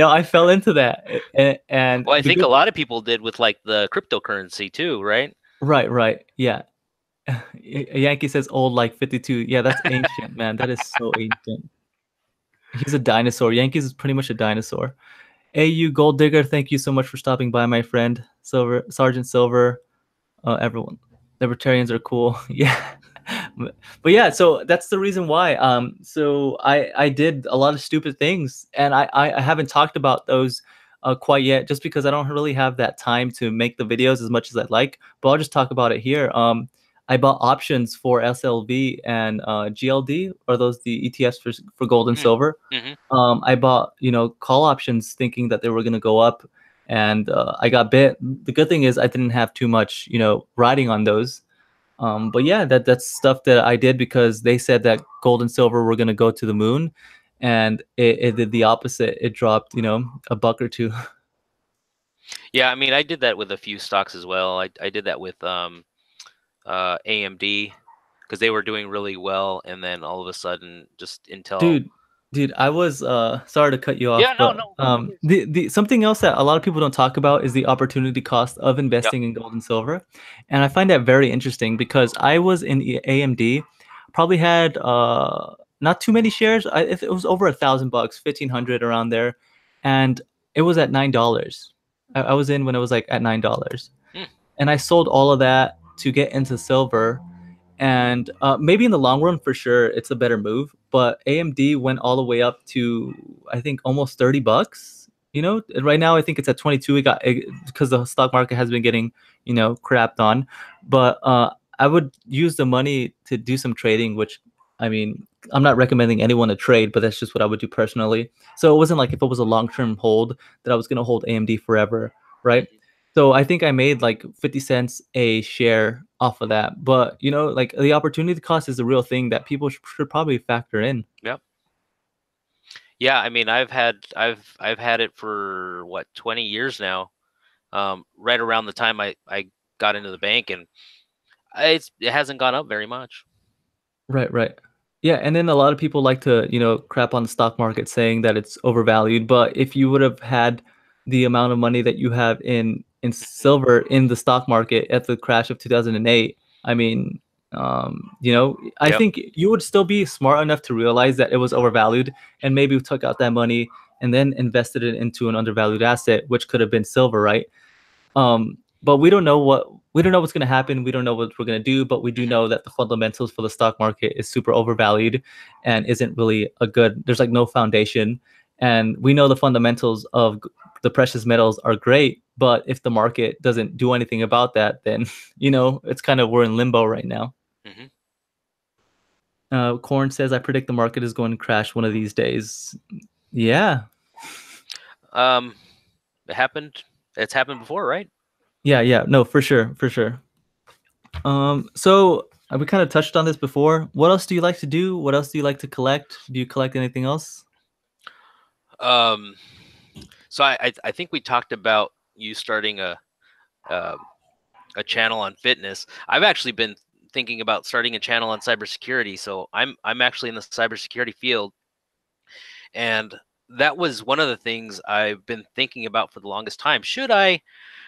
I fell into that, and Well, I the think a good lot of people did with like the cryptocurrency too, right? Right, right. Yeah. Yankee says old like 52. Yeah, that's ancient, man. That is so ancient. He's a dinosaur. Yankees is pretty much a dinosaur. AU Gold Digger, thank you so much for stopping by, my friend. Silver Sergeant Silver, everyone. Libertarians are cool. Yeah. But yeah, so that's the reason why. So I did a lot of stupid things, and I haven't talked about those quite yet, just because I don't really have that time to make the videos as much as I'd like. But I'll just talk about it here. I bought options for SLV and GLD, are those the ETFs for gold and silver? Mm-hmm. I bought, call options thinking that they were going to go up, and I got bit. The good thing is I didn't have too much, riding on those. But yeah, that's stuff that I did because they said that gold and silver were going to go to the moon, and it did the opposite. It dropped, a buck or two. Yeah, I mean, I did that with a few stocks as well. I did that with AMD because they were doing really well, and then all of a sudden, just Intel. Dude, dude, I was sorry to cut you off, Yeah, no, but no, no worries. the something else that a lot of people don't talk about is the opportunity cost of Yep. investing in gold and silver. And I find that very interesting because I was in AMD, probably had not too many shares. If it was over $1,000, 1,500 around there, and it was at $9. I was in when it was like at $9. Mm, And I sold all of that to get into silver, and maybe in the long run for sure it's a better move, but AMD went all the way up to I think almost $30. Right now I think it's at 22. It got because the stock market has been getting crapped on, but I would use the money to do some trading, which I mean I'm not recommending anyone to trade, but that's just what I would do personally. So it wasn't like if it was a long-term hold that I was going to hold AMD forever, right? mhm. So I think I made like 50 cents a share off of that. But, like the opportunity cost is a real thing that people should probably factor in. Yep. Yeah, I mean, I've had it for what, 20 years now. Right around the time I got into the bank, and it hasn't gone up very much. Right, right. Yeah, and then a lot of people like to, crap on the stock market saying that it's overvalued, but if you would have had the amount of money that you have in Mhm. silver in the stock market at the crash of 2008, I mean, I Yep. think you would still be smart enough to realize that it was overvalued and maybe took out that money and then invested it into an undervalued asset, which could have been silver, right? But we don't know what's going to happen. We don't know what we're going to do, but we do Mhm. know that the fundamentals for the stock market is super overvalued and isn't really a good. There's like no foundation, and we know the fundamentals of the precious metals are great, but if the market doesn't do anything about that, then it's kind of we're in limbo right now. Mhm. Corn says, "I predict the market is going to crash one of these days." Yeah, Um, it happened. It's happened before, right? yeah, yeah. No, for sure, for sure. So we kind of touched on this before. What else do you like to do? What else do you like to collect? Do you collect anything else? Um, so I think we talked about you starting um a channel on fitness. I've actually been thinking about starting a channel on cybersecurity. So I'm actually in the cybersecurity field, and that was one of the things I've been thinking about for the longest time. Should I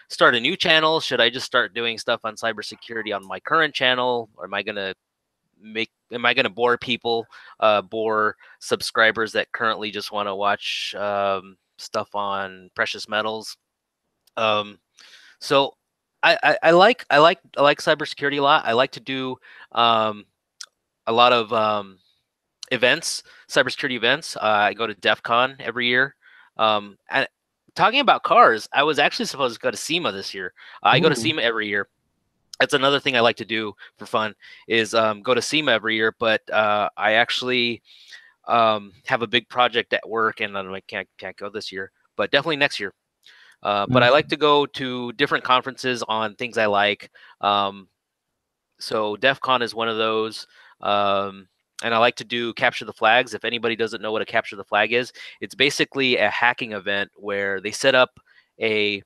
start a new channel? Should I just start doing stuff on cybersecurity on my current channel? Or am I gonna bore people, bore subscribers that currently just want to watch stuff on precious metals? Um, so I like cybersecurity a lot. I like to do um, a lot of events, cybersecurity events. I go to DEF CON every year. And talking about cars, I was actually supposed to go to SEMA this year. I go to Ooh, SEMA every year. That's another thing I like to do for fun is go to SEMA every year. But I actually have a big project at work, and I can't go this year, but definitely next year. But I nice. like to go to different conferences on things I like. Um, so DEF CON is one of those. And I like to do capture the flags. If anybody doesn't know what a capture the flag is, it's basically a hacking event where they set up a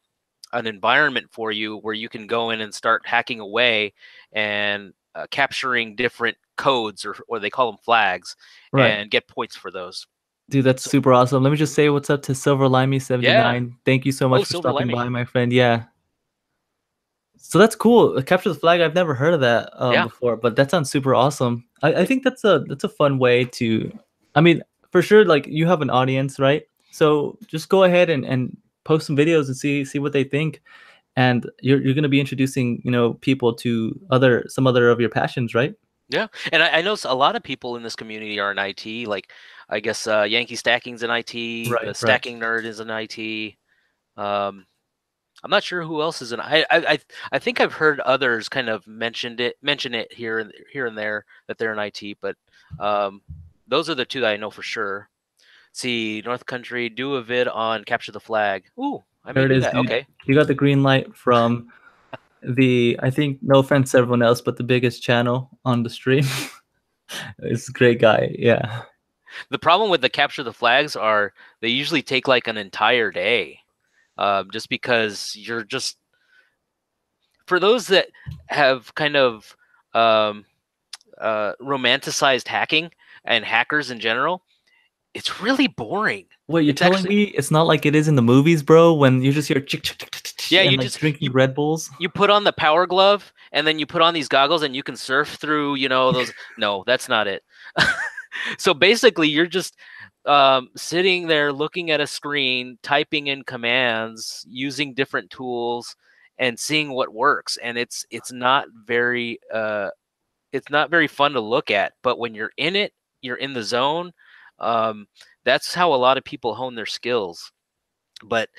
an environment for you where you can go in and start hacking away and capturing different codes, or they call them flags, Right. and get points for those. Dude, that's So super awesome. Let me just say what's up to Silver Limey yeah. 79. Thank you so Oh, much for silver stopping limey. by, my friend. Yeah. So that's cool. Capture the flag. I've never heard of that Yeah, before, but that sounds super awesome. I think that's a fun way to. I mean, for sure. Like you have an audience, right? So just go ahead and post some videos and see what they think, and you're gonna be introducing people to some other of your passions, right? yeah, and I know a lot of people in this community are in IT. Like, I guess Yankee Stacking's in IT. The Right, right. Stacking Nerd is in IT. Um, I'm not sure who else is in. I think I've heard others kind of mention it here and there that they're in IT, but um, those are the two that I know for sure. See, North Country, do a vid on capture the flag. Ooh, I There may it do is, that. dude. Okay. You got the green light from I think, no offense to everyone else, but the biggest channel on the stream. It's a great guy. Yeah. The problem with the capture the flags are they usually take like an entire day, just because you're just for those that have kind of um, romanticized hacking and hackers in general. It's really boring. Wait, you're It's telling actually me it's not like it is in the movies, bro, when you just hear chick, chick, chick, chick, chick, chick, yeah. and You like just drinking Red Bulls? you put on the power glove and then you put on these goggles and you can surf through those. No, that's not it. So basically you're just sitting there looking at a screen, typing in commands, using different tools, and seeing what works. And it's not very fun to look at. But when you're in it, you're in the zone. um, that's how a lot of people hone their skills. But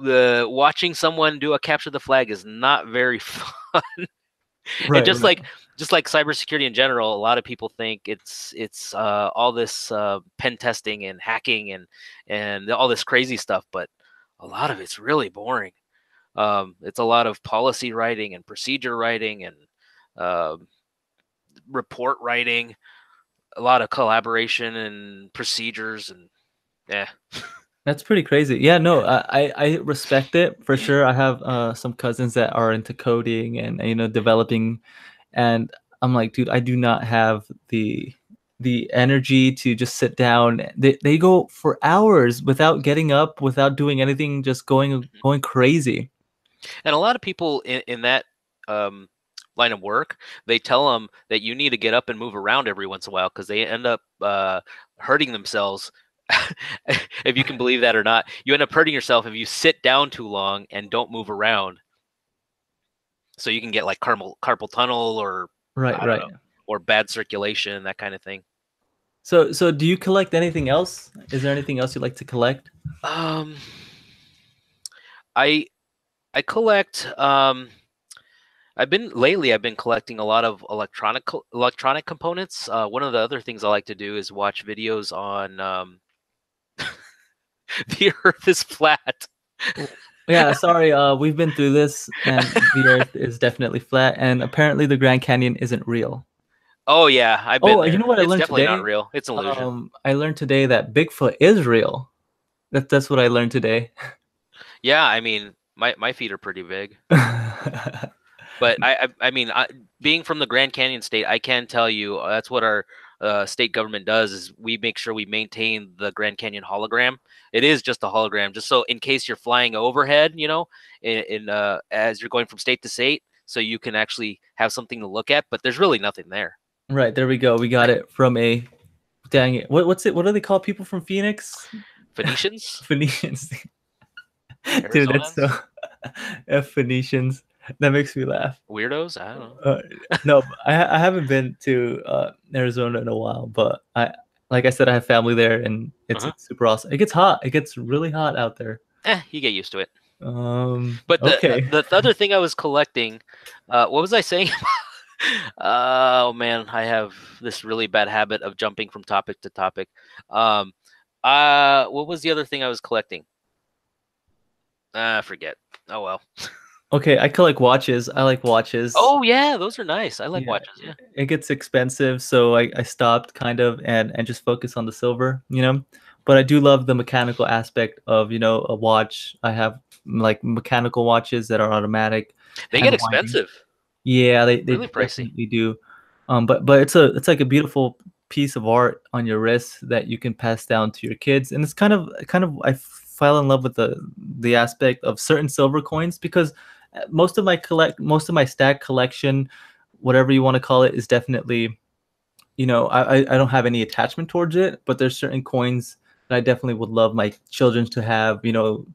the watching someone do a capture the flag is not very fun. And Right, right. just like cybersecurity in general, a lot of people think it's all this pen testing and hacking and all this crazy stuff, but a lot of it's really boring. It's a lot of policy writing and procedure writing and um report writing, a lot of collaboration and procedures, and yeah. That's pretty crazy. Yeah, no, I respect it for sure. I have some cousins that are into coding and developing, and I'm like, dude, I do not have the energy to just sit down. They go for hours without getting up, without doing anything, just going crazy. And a lot of people in that um, line of work, they tell them that you need to get up and move around every once in a while because they end up hurting themselves. If you can believe that or not, you end up hurting yourself if you sit down too long and don't move around. So you can get like carpal tunnel, or Right, I don't right. know, or bad circulation, that kind of thing. So do you collect anything else? Is there anything else you'd like to collect? Um, I I collect. I've been collecting a lot of electronic components. One of the other things I like to do is watch videos on the Earth is flat. Yeah, sorry, we've been through this, and the Earth is definitely flat, and apparently the Grand Canyon isn't real. Oh yeah, I've been Oh, you there. know what I It's learned definitely not today? real. It's an illusion. I learned today that Bigfoot is real. That's what I learned today. Yeah, I mean, my feet are pretty big. But I mean, being from the Grand Canyon state, I can tell you that's what our state government does is we make sure we maintain the Grand Canyon hologram. It is just a hologram, just so in case you're flying overhead, as you're going from state to state, so you can actually have something to look at. But there's really nothing there. Right, there we go. We got it from a dang it. What's it? What do they call people from Phoenix? Phoenicians, Phoenicians. Dude, that's so Arizonans, Phoenicians. That makes me laugh. weirdos. I don't know. Uh, no, I haven't been to Arizona in a while, but like I said, I have family there, and Uh-huh. it's super awesome. It gets hot. It gets really hot out there. You get used to it. Um, But okay. the other thing I was collecting, what was I saying? Oh man, I have this really bad habit of jumping from topic to topic. Um, what was the other thing I was collecting? Forget. Oh well. Okay, I collect watches. I like watches. Oh yeah, those are nice. I like Yeah, watches. Yeah. it gets expensive, so I stopped kind of and just focus on the silver, But I do love the mechanical aspect of, a watch. I have like mechanical watches that are automatic, They get hand winding. expensive. Yeah, they Really pricey. definitely do. But it's like a beautiful piece of art on your wrist that you can pass down to your kids, and it's kind of I fell in love with the aspect of certain silver coins because most of my stack collection, whatever you want to call it, is definitely, I don't have any attachment towards it, but there's certain coins that I definitely would love my children to have,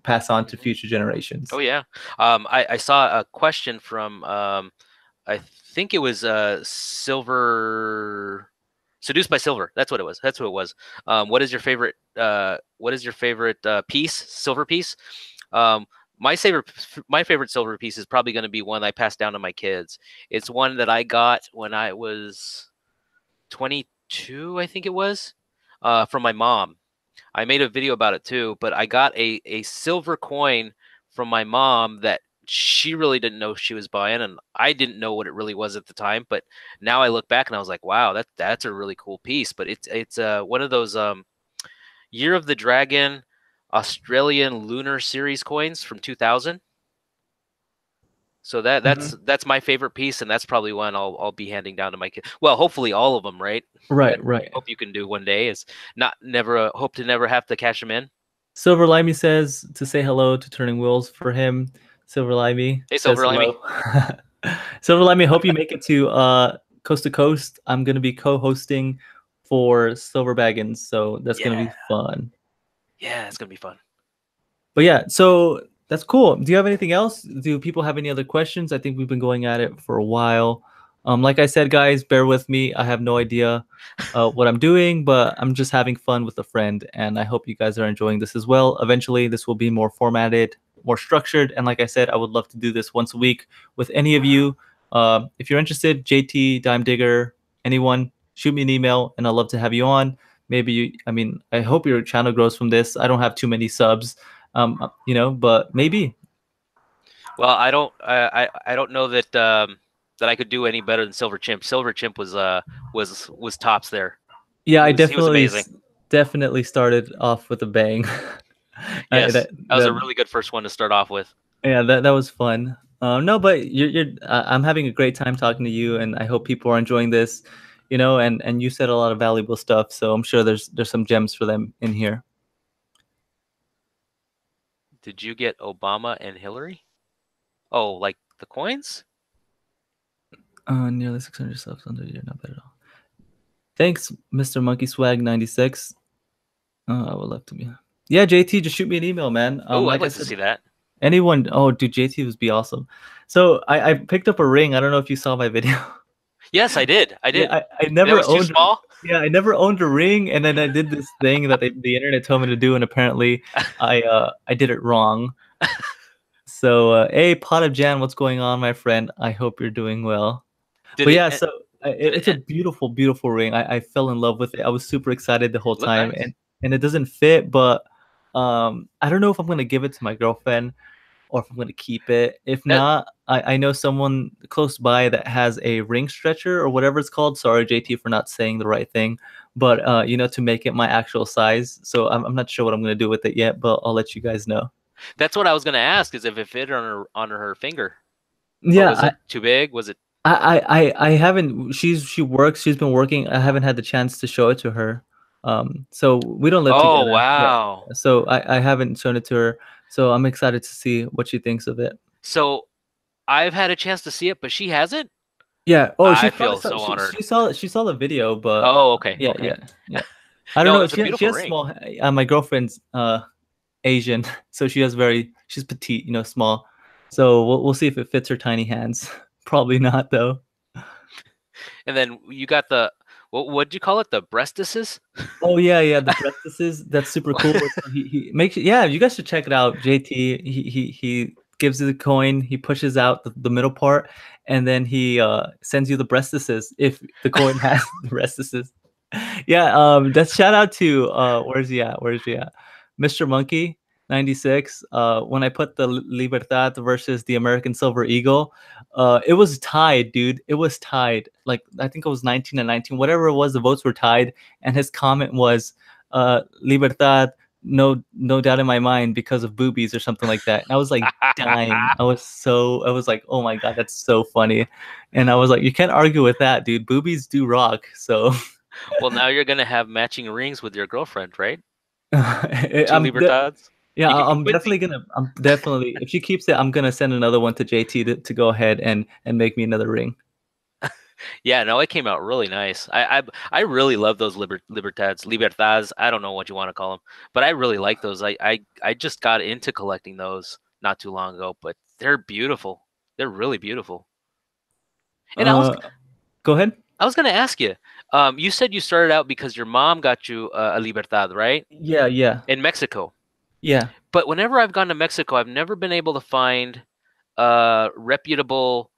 pass on to Mhm. future generations. Oh yeah. I saw a question from I think it was Silver, Seduced by Silver. That's what it was. That's what it was. What is your favorite piece? Silver piece? Um, my favorite silver piece is probably going to be one I passed down to my kids. It's one that I got when I was 22, I think it was, from my mom. I made a video about it too, but I got a silver coin from my mom that she really didn't know she was buying, and I didn't know what it really was at the time. But now I look back and I was like, wow, that's a really cool piece. But it's one of those Year of the Dragon Australian Lunar Series coins from 2000. So Mhm. that's my favorite piece, and that's probably one I'll be handing down to my kids. Well, hopefully all of them, right? Right, That right. hope you can do one day is not never hope to never have to cash them in. Silver Limey says to say hello to Turning Wheels for him. Silver Limey Hey, says Silver Limey. hello. Silver Limey, hope you make it to coast. I'm gonna be co-hosting for Silver Baggins, so that's gonna Yeah, be fun. yeah, it's gonna be fun. But yeah, so that's cool. Do you have anything else? Do people have any other questions? I think we've been going at it for a while. Like I said, guys, bear with me. I have no idea what I'm doing, but I'm just having fun with a friend, and I hope you guys are enjoying this as well. Eventually, this will be more formatted, more structured, and like I said, I would love to do this once a week with any of you. If you're interested, JT, Dime Digger, anyone, shoot me an email, and I'd love to have you on. Maybe I mean, I hope your channel grows from this. I don't have too many subs, but maybe. Well, I don't know that that I could do any better than Silver Chimp. Silver Chimp was tops there. Yeah, I He was amazing. definitely started off with a bang. I, Yes, that that was a that really good first one to start off with. yeah, that was fun. No, but I'm having a great time talking to you, and I hope people are enjoying this. And you said a lot of valuable stuff, so I'm sure there's some gems for them in here. Did you get Obama and Hillary? Oh, like the coins? Nearly 600 subs under a year, not bad at all. Thanks, Mr. Monkey Swag 96. I would love to be. Yeah, JT, just shoot me an email, man. Oh, I'd Like I like to said, see that. anyone. Oh, dude, JT would be awesome. So I picked up a ring. I don't know if you saw my video. Yes, I did. I Yeah, did. I That never was too owned. small. Yeah, I never owned a ring, and then I did this thing that the internet told me to do, and apparently I did it wrong. So, hey, Pot of Jan, what's going on, my friend? I hope you're doing well. Did But it? yeah, so Did it's a it beautiful, beautiful ring. I fell in love with it. I was super excited the whole look time, nice? and it doesn't fit, but I don't know if I'm gonna give it to my girlfriend or if I'm gonna keep it. If That not, I know someone close by that has a ring stretcher or whatever it's called. Sorry, JT, for not saying the right thing, but to make it my actual size. So I'm not sure what I'm gonna do with it yet, but I'll let you guys know. that's what I was gonna ask. Is if it fit on her finger, or Yeah, was it too big? Was it? I haven't. She works. She's been working. I haven't had the chance to show it to her. So we don't live Oh together. Yeah. wow. So I haven't shown it to her. So I'm excited to see what she thinks of it. So I've had a chance to see it, but she hasn't. Yeah. Oh, she I probably feel saw so honored. she saw the video, but Oh, okay, yeah, okay. yeah, yeah. I don't No, know. it's a She beautiful has ring. small. My girlfriend's Asian, so she's petite, small. So we'll see if it fits her tiny hands. Probably not though. And then you got the what'd you call it? The breastises? Oh yeah, yeah, the breastises. That's super cool. So he makes yeah. You guys should check it out. JT he gives you the coin. He pushes out the middle part, and then he sends you the breastises if the coin has the breastises. Yeah. That's shout out to where's he at? Where's he at? Mr. Monkey 96. When I put the Libertad versus the American Silver Eagle, it was tied, dude. It was tied. Like I think it was 19 and 19, whatever it was. The votes were tied, and his comment was, "Libertad, no doubt in my mind because of boobies or something like that." And I was like dying. I was like, oh my god, that's so funny. And I was like, you can't argue with that, dude. Boobies do rock. So. Well, now you're gonna have matching rings with your girlfriend, right? Two I'm Libertads. Yeah, You can come I'm with me. definitely gonna. I'm definitely if she keeps it, I'm gonna send another one to JT to go ahead and make me another ring. Yeah, no, it came out really nice. I really love those libertads. I don't know what you want to call them, but I really like those. I just got into collecting those not too long ago, but they're beautiful. They're really beautiful. And Uh, Go ahead. I was gonna ask you, you said you started out because your mom got you a libertad, right? Yeah, yeah, In Mexico. yeah. But whenever I've gone to Mexico, I've never been able to find reputable,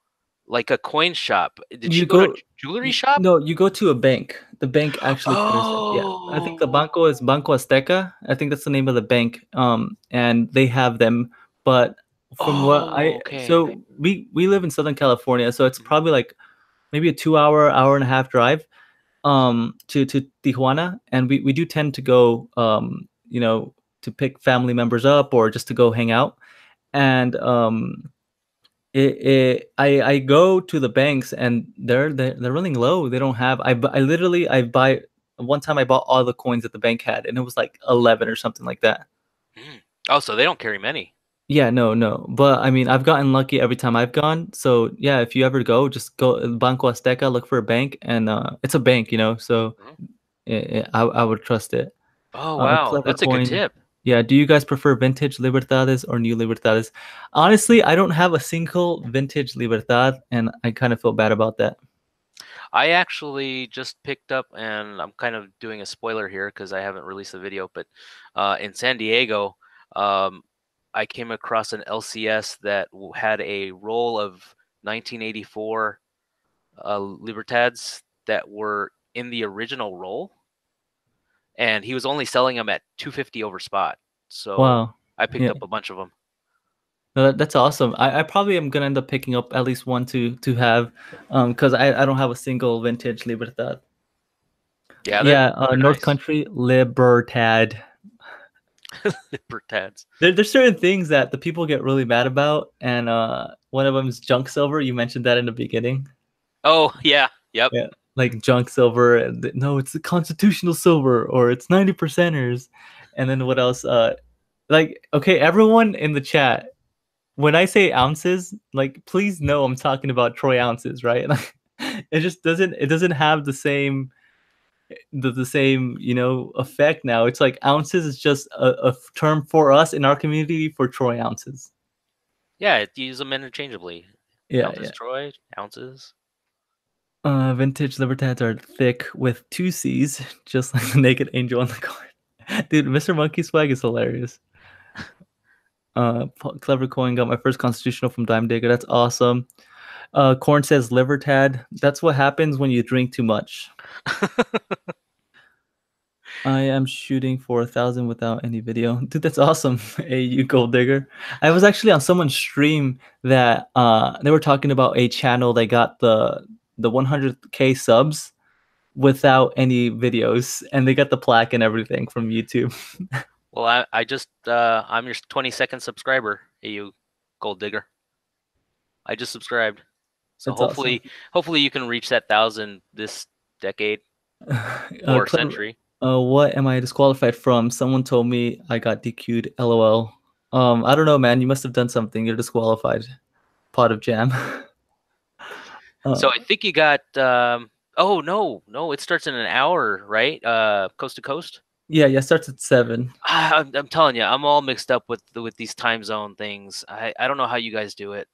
like a coin shop. Did You she go to go. jewelry shop? No, you go to a bank. The bank actually clears it. Yeah, I think the Oh, banco is Banco Azteca. I think that's the name of the bank. And they have them. But from what oh, okay. so we live in Southern California, so it's Mhm, probably like maybe a 2 hour and a half drive to Tijuana, and we do tend to go to pick family members up or just to go hang out. And I go to the banks and they're running low. They don't have. I literally I buy one time I bought all the coins that the bank had, and it was like 11 or something like that. mhm. Oh, so they don't carry many. Yeah, no, no. But I mean, I've gotten lucky every time I've gone. So yeah, if you ever go, just go Banco Azteca, look for a bank, and it's a bank, so Mhm. I would trust it. Oh, wow, Clever that's a good coin. tip. Yeah. Do you guys prefer vintage Libertades or new Libertades? Honestly, I don't have a single vintage Libertad, and I kind of feel bad about that. I actually just picked up, and I'm kind of doing a spoiler here because I haven't released the video, but in San Diego, um, I came across an LCS that had a roll of 1984 Libertads that were in the original roll, and he was only selling them at 250 over spot. So Wow. I picked Yeah. up a bunch of them. No, that's awesome. I probably am gonna end up picking up at least one to have, because I don't have a single vintage Libertad. Yeah, they're Yeah, they're North nice. Country Libertad. Libertads. There's certain things that the people get really mad about, and one of them is junk silver. You mentioned that in the beginning. Oh yeah, yep. Yeah, like junk silver. And no, it's the constitutional silver, or it's 90 percenters. And then what else? Like okay, everyone in the chat. When I say ounces, like please know I'm talking about troy ounces, right? Like, it doesn't have the same effect now. It's like ounces is just a term for us in our community for troy ounces. Yeah, use them interchangeably. Yeah, Ounces yeah. Troy, ounces. Vintage Libertads are thick with two C's, just like the naked angel on the coin. Dude, Mr. Monkey swag is hilarious. Clever coin got my first constitutional from Dime Digger. That's awesome. Corn says Libertad. That's what happens when you drink too much. I am shooting for 1,000 without any video. Dude, that's awesome. Hey, you gold digger. I was actually on someone's stream that they were talking about a channel that got the 100K subs without any videos, and they got the plaque and everything from YouTube. Well, I just I'm your 22nd subscriber. Hey, you gold digger. I just subscribed. So That's awesome. hopefully you can reach that 1,000 this decade or Clever. century. What am I disqualified from? Someone told me I got DQ'd. LOL. I don't know, man. You must have done something. You're disqualified. Pot of jam. So uh, I think you got oh no, it starts in an hour, right? Coast to coast. yeah, yeah. Starts at 7. I'm telling you, I'm all mixed up with these time zone things. I don't know how you guys do it.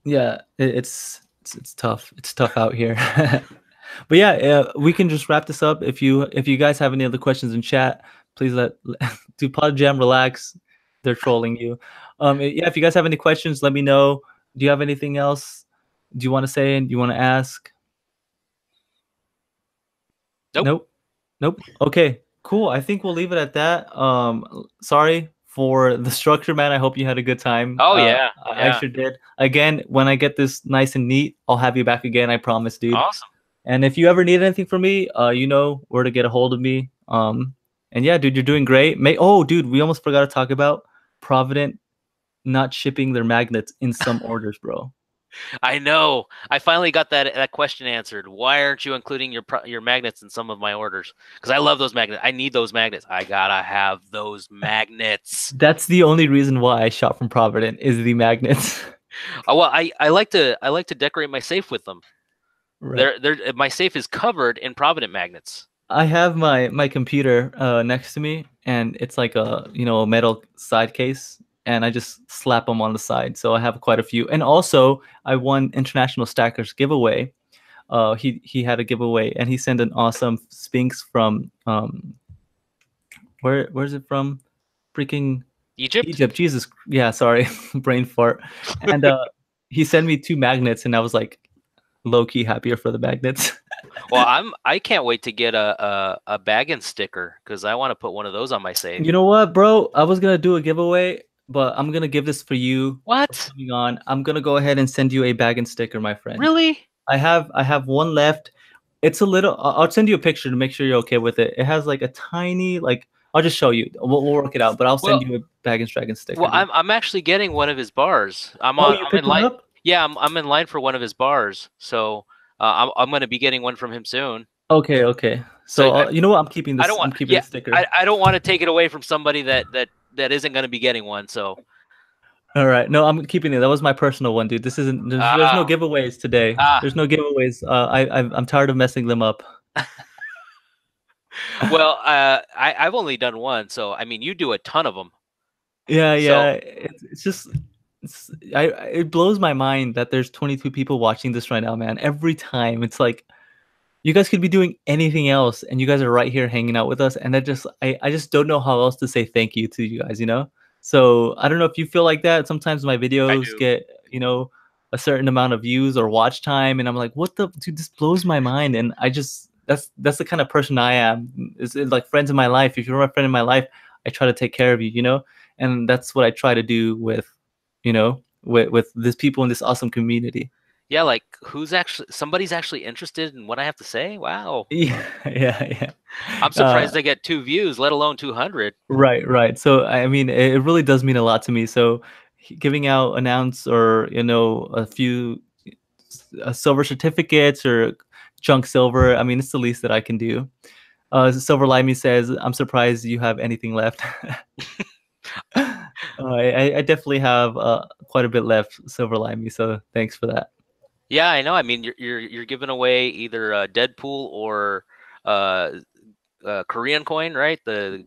Yeah, it's tough. It's tough out here. But yeah, we can just wrap this up. If you guys have any other questions in chat, please do Pod Jam relax. They're trolling you. Yeah, if you guys have any questions, let me know. Do you have anything else? Do you want to say and do you want to ask? Nope. Nope. Nope. Okay. Cool. I think we'll leave it at that. Sorry for the structure, man. I hope you had a good time. Oh yeah, I yeah. sure did. Again, when I get this nice and neat, I'll have you back again. I promise, dude. Awesome. And if you ever need anything from me, you know where to get a hold of me. And yeah, dude, you're doing great. Dude, we almost forgot to talk about Provident not shipping their magnets in some orders, bro. I know. I finally got that question answered. Why aren't you including your magnets in some of my orders? Because I love those magnets. I need those magnets. I gotta have those magnets. That's the only reason why I shop from Provident is the magnets. Well, I like to decorate my safe with them. Right. They're my safe is covered in Provident magnets. I have my computer next to me, and it's like a a metal side case, and I just slap them on the side. So I have quite a few. And also, I won International Stackers giveaway. He had a giveaway, and he sent an awesome Sphinx from where's it from? Freaking Egypt? Egypt. Jesus, yeah, sorry, brain fart. And he sent me two magnets, and I was like low key happier for the magnets. Well, I can't wait to get a bag and sticker because I want to put one of those on my safe. You know what, bro? I was gonna do a giveaway, but I'm gonna give this for you for What? coming on. I'm gonna go ahead and send you a bag and sticker, my friend. Really? I have one left. It's a little. I'll send you a picture to make sure you're okay with it. It has like a tiny like. I'll just show you. We'll work it out, but I'll send Well, you a bag and dragon well, sticker, dude. I'm actually getting one of his bars. Oh, you I'm in picked one line. up? Yeah, I'm in line for one of his bars. So I'm gonna be getting one from him soon. Okay, okay. So So you know what? I'm keeping I don't this. want. I'm keeping Yeah, the sticker. I don't want to take it away from somebody that isn't gonna be getting one. So All right. No, I'm keeping it. That was my personal one, dude. This isn't. There's no ah giveaways today. ah. There's no giveaways. I'm tired of messing them up. Well, I've only done one. So I mean, you do a ton of them. Yeah, So yeah. It's just it blows my mind that there's 22 people watching this right now, man. Every time it's like you guys could be doing anything else and you guys are right here hanging out with us, and that just I just don't know how else to say thank you to you guys, you know? So, I don't know if you feel like that. Sometimes my I videos do. get, a certain amount of views or watch time and I'm like, "What the dude, this blows my mind." And I just that's the kind of person I am. It's like friends in my life. If you're a friend in my life, I try to take care of you, you know? And that's what I try to do with, with these people in this awesome community. Yeah, like somebody's actually interested in what I have to say. Wow. Yeah, yeah, yeah. I'm surprised I get 2 views, let alone 200. Right, right. So I mean, it really does mean a lot to me. So giving out an ounce or a few silver certificates or junk silver, I mean, it's the least that I can do. Silver Limey says, "I'm surprised you have anything left." I definitely have quite a bit left, Silver Limey. So thanks for that. Yeah, I know. I mean, you're giving away either Deadpool or uh, Korean coin, right? The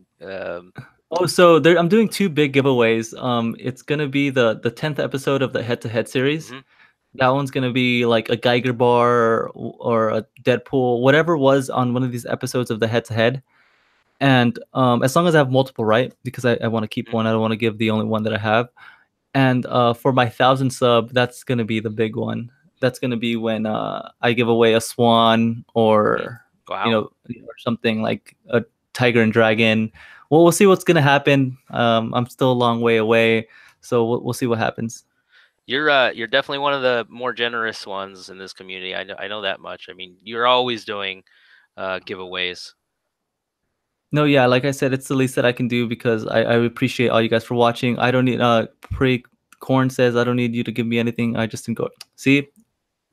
Oh, so I'm doing two big giveaways. It's gonna be the 10th episode of the head-to-head series. mhm, That one's gonna be like a Geiger bar or a Deadpool, whatever was on one of these episodes of the head-to-head. And as long as I have multiple, right? Because I want to keep mhm, one. I don't want to give the only one that I have. And for my 1,000 sub, that's gonna be the big one. That's gonna be when I give away a swan mhm. or Wow, or something like a tiger and dragon. Well, we'll see what's gonna happen. I'm still a long way away, so we'll see what happens. you're definitely one of the more generous ones in this community. I know that much. I mean, you're always doing giveaways. No, yeah, like I said, it's the least that I can do because I appreciate all you guys for watching. I don't need pre corn says I don't need you to give me anything. I just go see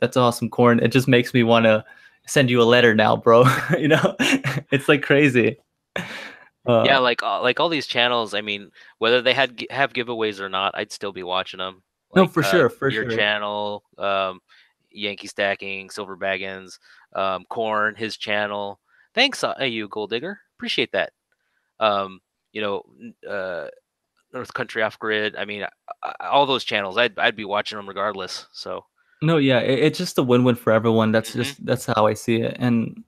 that's awesome, corn. It just makes me want to send you a letter now, bro. It's like crazy. Yeah, Uh, like all these channels. I mean, whether they have giveaways or not, I'd still be watching them. no, Like for sure, for your sure. channel, Yankee Stacking, Silver Baggins, Corn, his channel. Thanks, you Gold Digger. Appreciate that. Um, you know, North Country Off Grid. I mean, all those channels. I'd be watching them regardless. So. No, yeah, it's just a win-win for everyone. Hmm. That's how I see it. And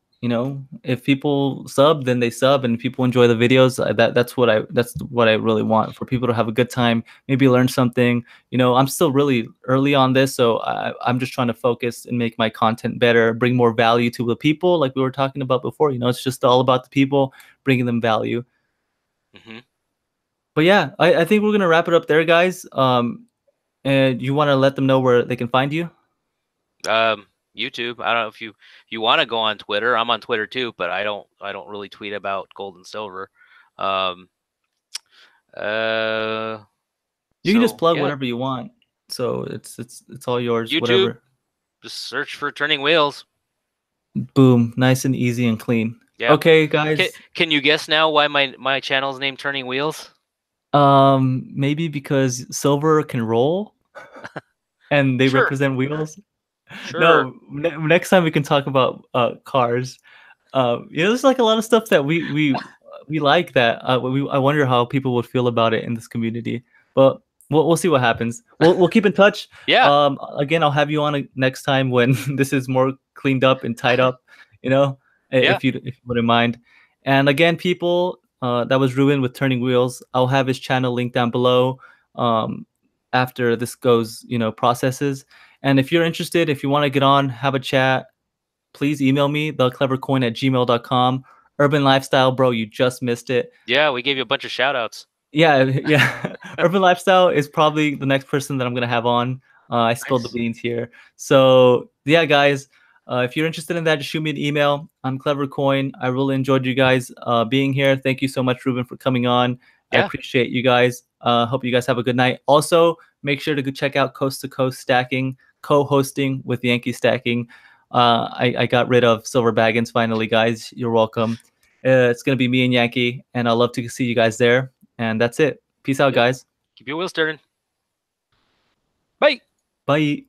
if people sub, then they sub, and people enjoy the videos. That's what I really want for people to have a good time, maybe learn something. I'm still really early on this, so I'm just trying to focus and make my content better, bring more value to the people, like we were talking about before. It's just all about the people, bringing them value. Hmm. But yeah, I think we're gonna wrap it up there, guys. And you want to let them know where they can find you? YouTube. I don't know if you want to go on Twitter. I'm on Twitter too, but I don't really tweet about gold and silver. Um, uh, You can just so plug yeah, whatever you want. So it's all yours. YouTube, Whatever. just search for Turning Wheels. Boom, nice and easy and clean. Yeah. Okay, Can, guys. can you guess now why my channel's named Turning Wheels? Maybe because silver can roll and they Sure, represent wheels. sure. No, next time we can talk about cars. There's like a lot of stuff that we like that I wonder how people would feel about it in this community. But we'll see what happens. We'll keep in touch. Yeah, Again, I'll have you on next time when this is more cleaned up and tied up. You know, yeah, if you wouldn't mind. And again, people, that was Ruben with Turning Wheels. I'll have his channel linked down below. Um, after this goes, processes. And if you're interested, if you want to get on, have a chat, please email me, theclevercoin@gmail.com. Urban Lifestyle, bro, you just missed it. yeah. We gave you a bunch of shout outs. Yeah, yeah. Urban Lifestyle is probably the next person that I'm gonna have on. I spilled the Nice. beans here. So yeah, guys, if you're interested in that, just shoot me an email. I'm Clever Coin. I really enjoyed you guys being here. Thank you so much, Ruben, for coming on. I Yeah, appreciate you guys. Hope you guys have a good night. Also, make sure to go check out Coast to Coast Stacking, co-hosting with Yankee Stacking. I got rid of Silver Baggins finally, guys. You're welcome. It's gonna be me and Yankee, and I'd love to see you guys there. And that's it. Peace out, yep. guys. Keep your wheels turning. Bye. Bye.